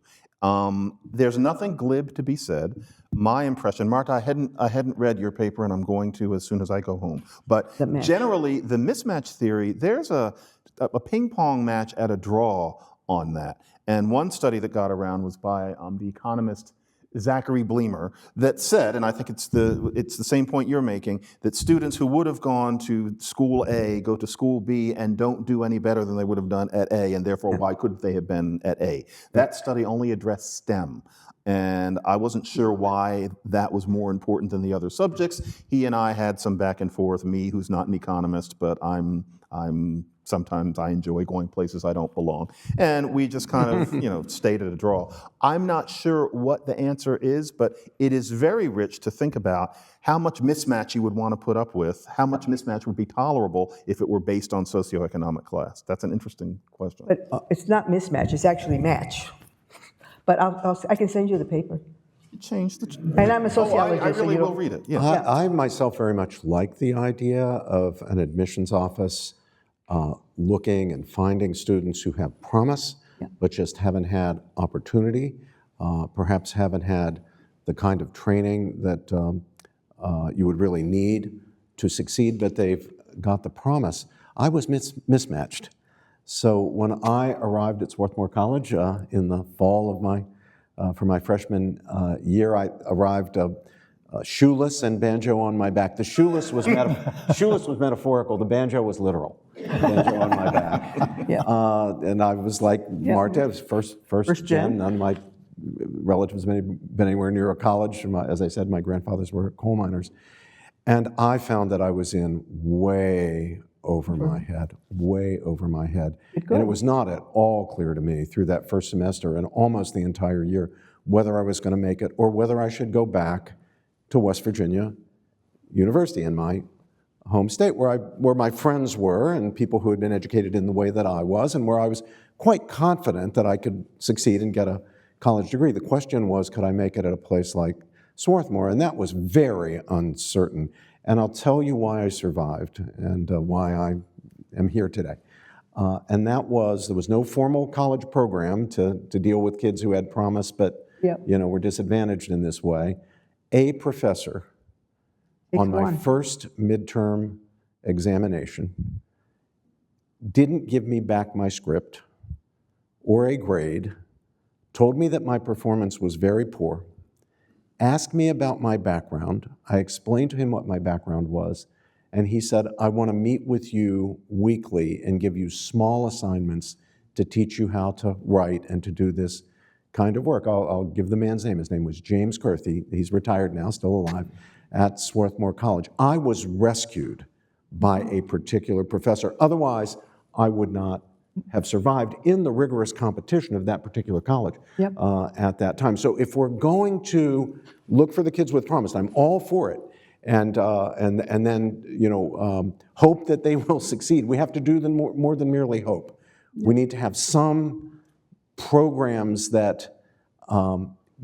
There's nothing glib to be said. My impression, Marta, I hadn't read your paper, and I'm going to as soon as I go home. But generally, the mismatch theory, there's a ping pong match at a draw on that. And one study that got around was by the economist Zachary Bleemer, that said, and I think it's the same point you're making, that students who would have gone to school A go to school B and don't do any better than they would have done at A, and therefore why couldn't they have been at A? That study only addressed STEM, and I wasn't sure why that was more important than the other subjects. He and I had some back and forth, me who's not an economist, but sometimes I enjoy going places I don't belong. And we just kind of, stayed at a draw. I'm not sure what the answer is, but it is very rich to think about how much mismatch you would want to put up with, how much mismatch would be tolerable if it were based on socioeconomic class. That's an interesting question. But it's not mismatch, it's actually match. But I can send you the paper. Change the... And I'm a sociologist. I really will read it, yeah. I myself very much like the idea of an admissions office looking and finding students who have promise, but just haven't had opportunity, perhaps haven't had the kind of training that you would really need to succeed, but they've got the promise. I was mismatched. So when I arrived at Swarthmore College in the fall of for my freshman year, I arrived shoeless and banjo on my back. The shoeless was metaphorical. The banjo was literal. The banjo on my back. And I was like Marta, I was first gen. None of my relatives had been anywhere near a college. As I said, my grandfathers were coal miners. And I found that I was in way over my head. And it was not at all clear to me through that first semester and almost the entire year whether I was going to make it or whether I should go back to West Virginia University in my home state, where my friends were and people who had been educated in the way that I was, and where I was quite confident that I could succeed and get a college degree. The question was, could I make it at a place like Swarthmore? And that was very uncertain. And I'll tell you why I survived and why I am here today. And that was, there was no formal college program to deal with kids who had promise, but were disadvantaged in this way. A professor on my first midterm examination didn't give me back my script or a grade, told me that my performance was very poor, asked me about my background. I explained to him what my background was, and he said, I want to meet with you weekly and give you small assignments to teach you how to write and to do this kind of work. I'll give the man's name. His name was James Kurthy. He's retired now, still alive, at Swarthmore College. I was rescued by a particular professor. Otherwise, I would not have survived in the rigorous competition of that particular college at that time. So if we're going to look for the kids with promise, I'm all for it, and then hope that they will succeed. We have to do more than merely hope. We need to have some programs that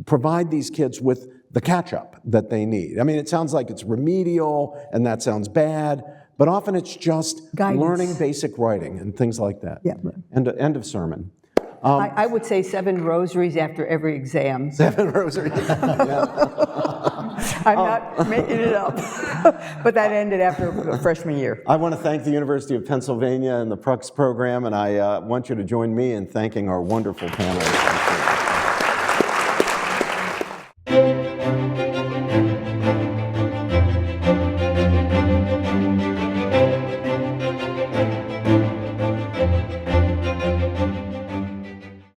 provide these kids with the catch-up that they need. I mean, it sounds like it's remedial, and that sounds bad, but often it's just Guidance. learning basic writing and things like that. Yeah. End of sermon. I would say 7 rosaries after every exam. 7 rosaries. I'm not making it up. But that ended after freshman year. I want to thank the University of Pennsylvania and the Prux program, and I want you to join me in thanking our wonderful panelists.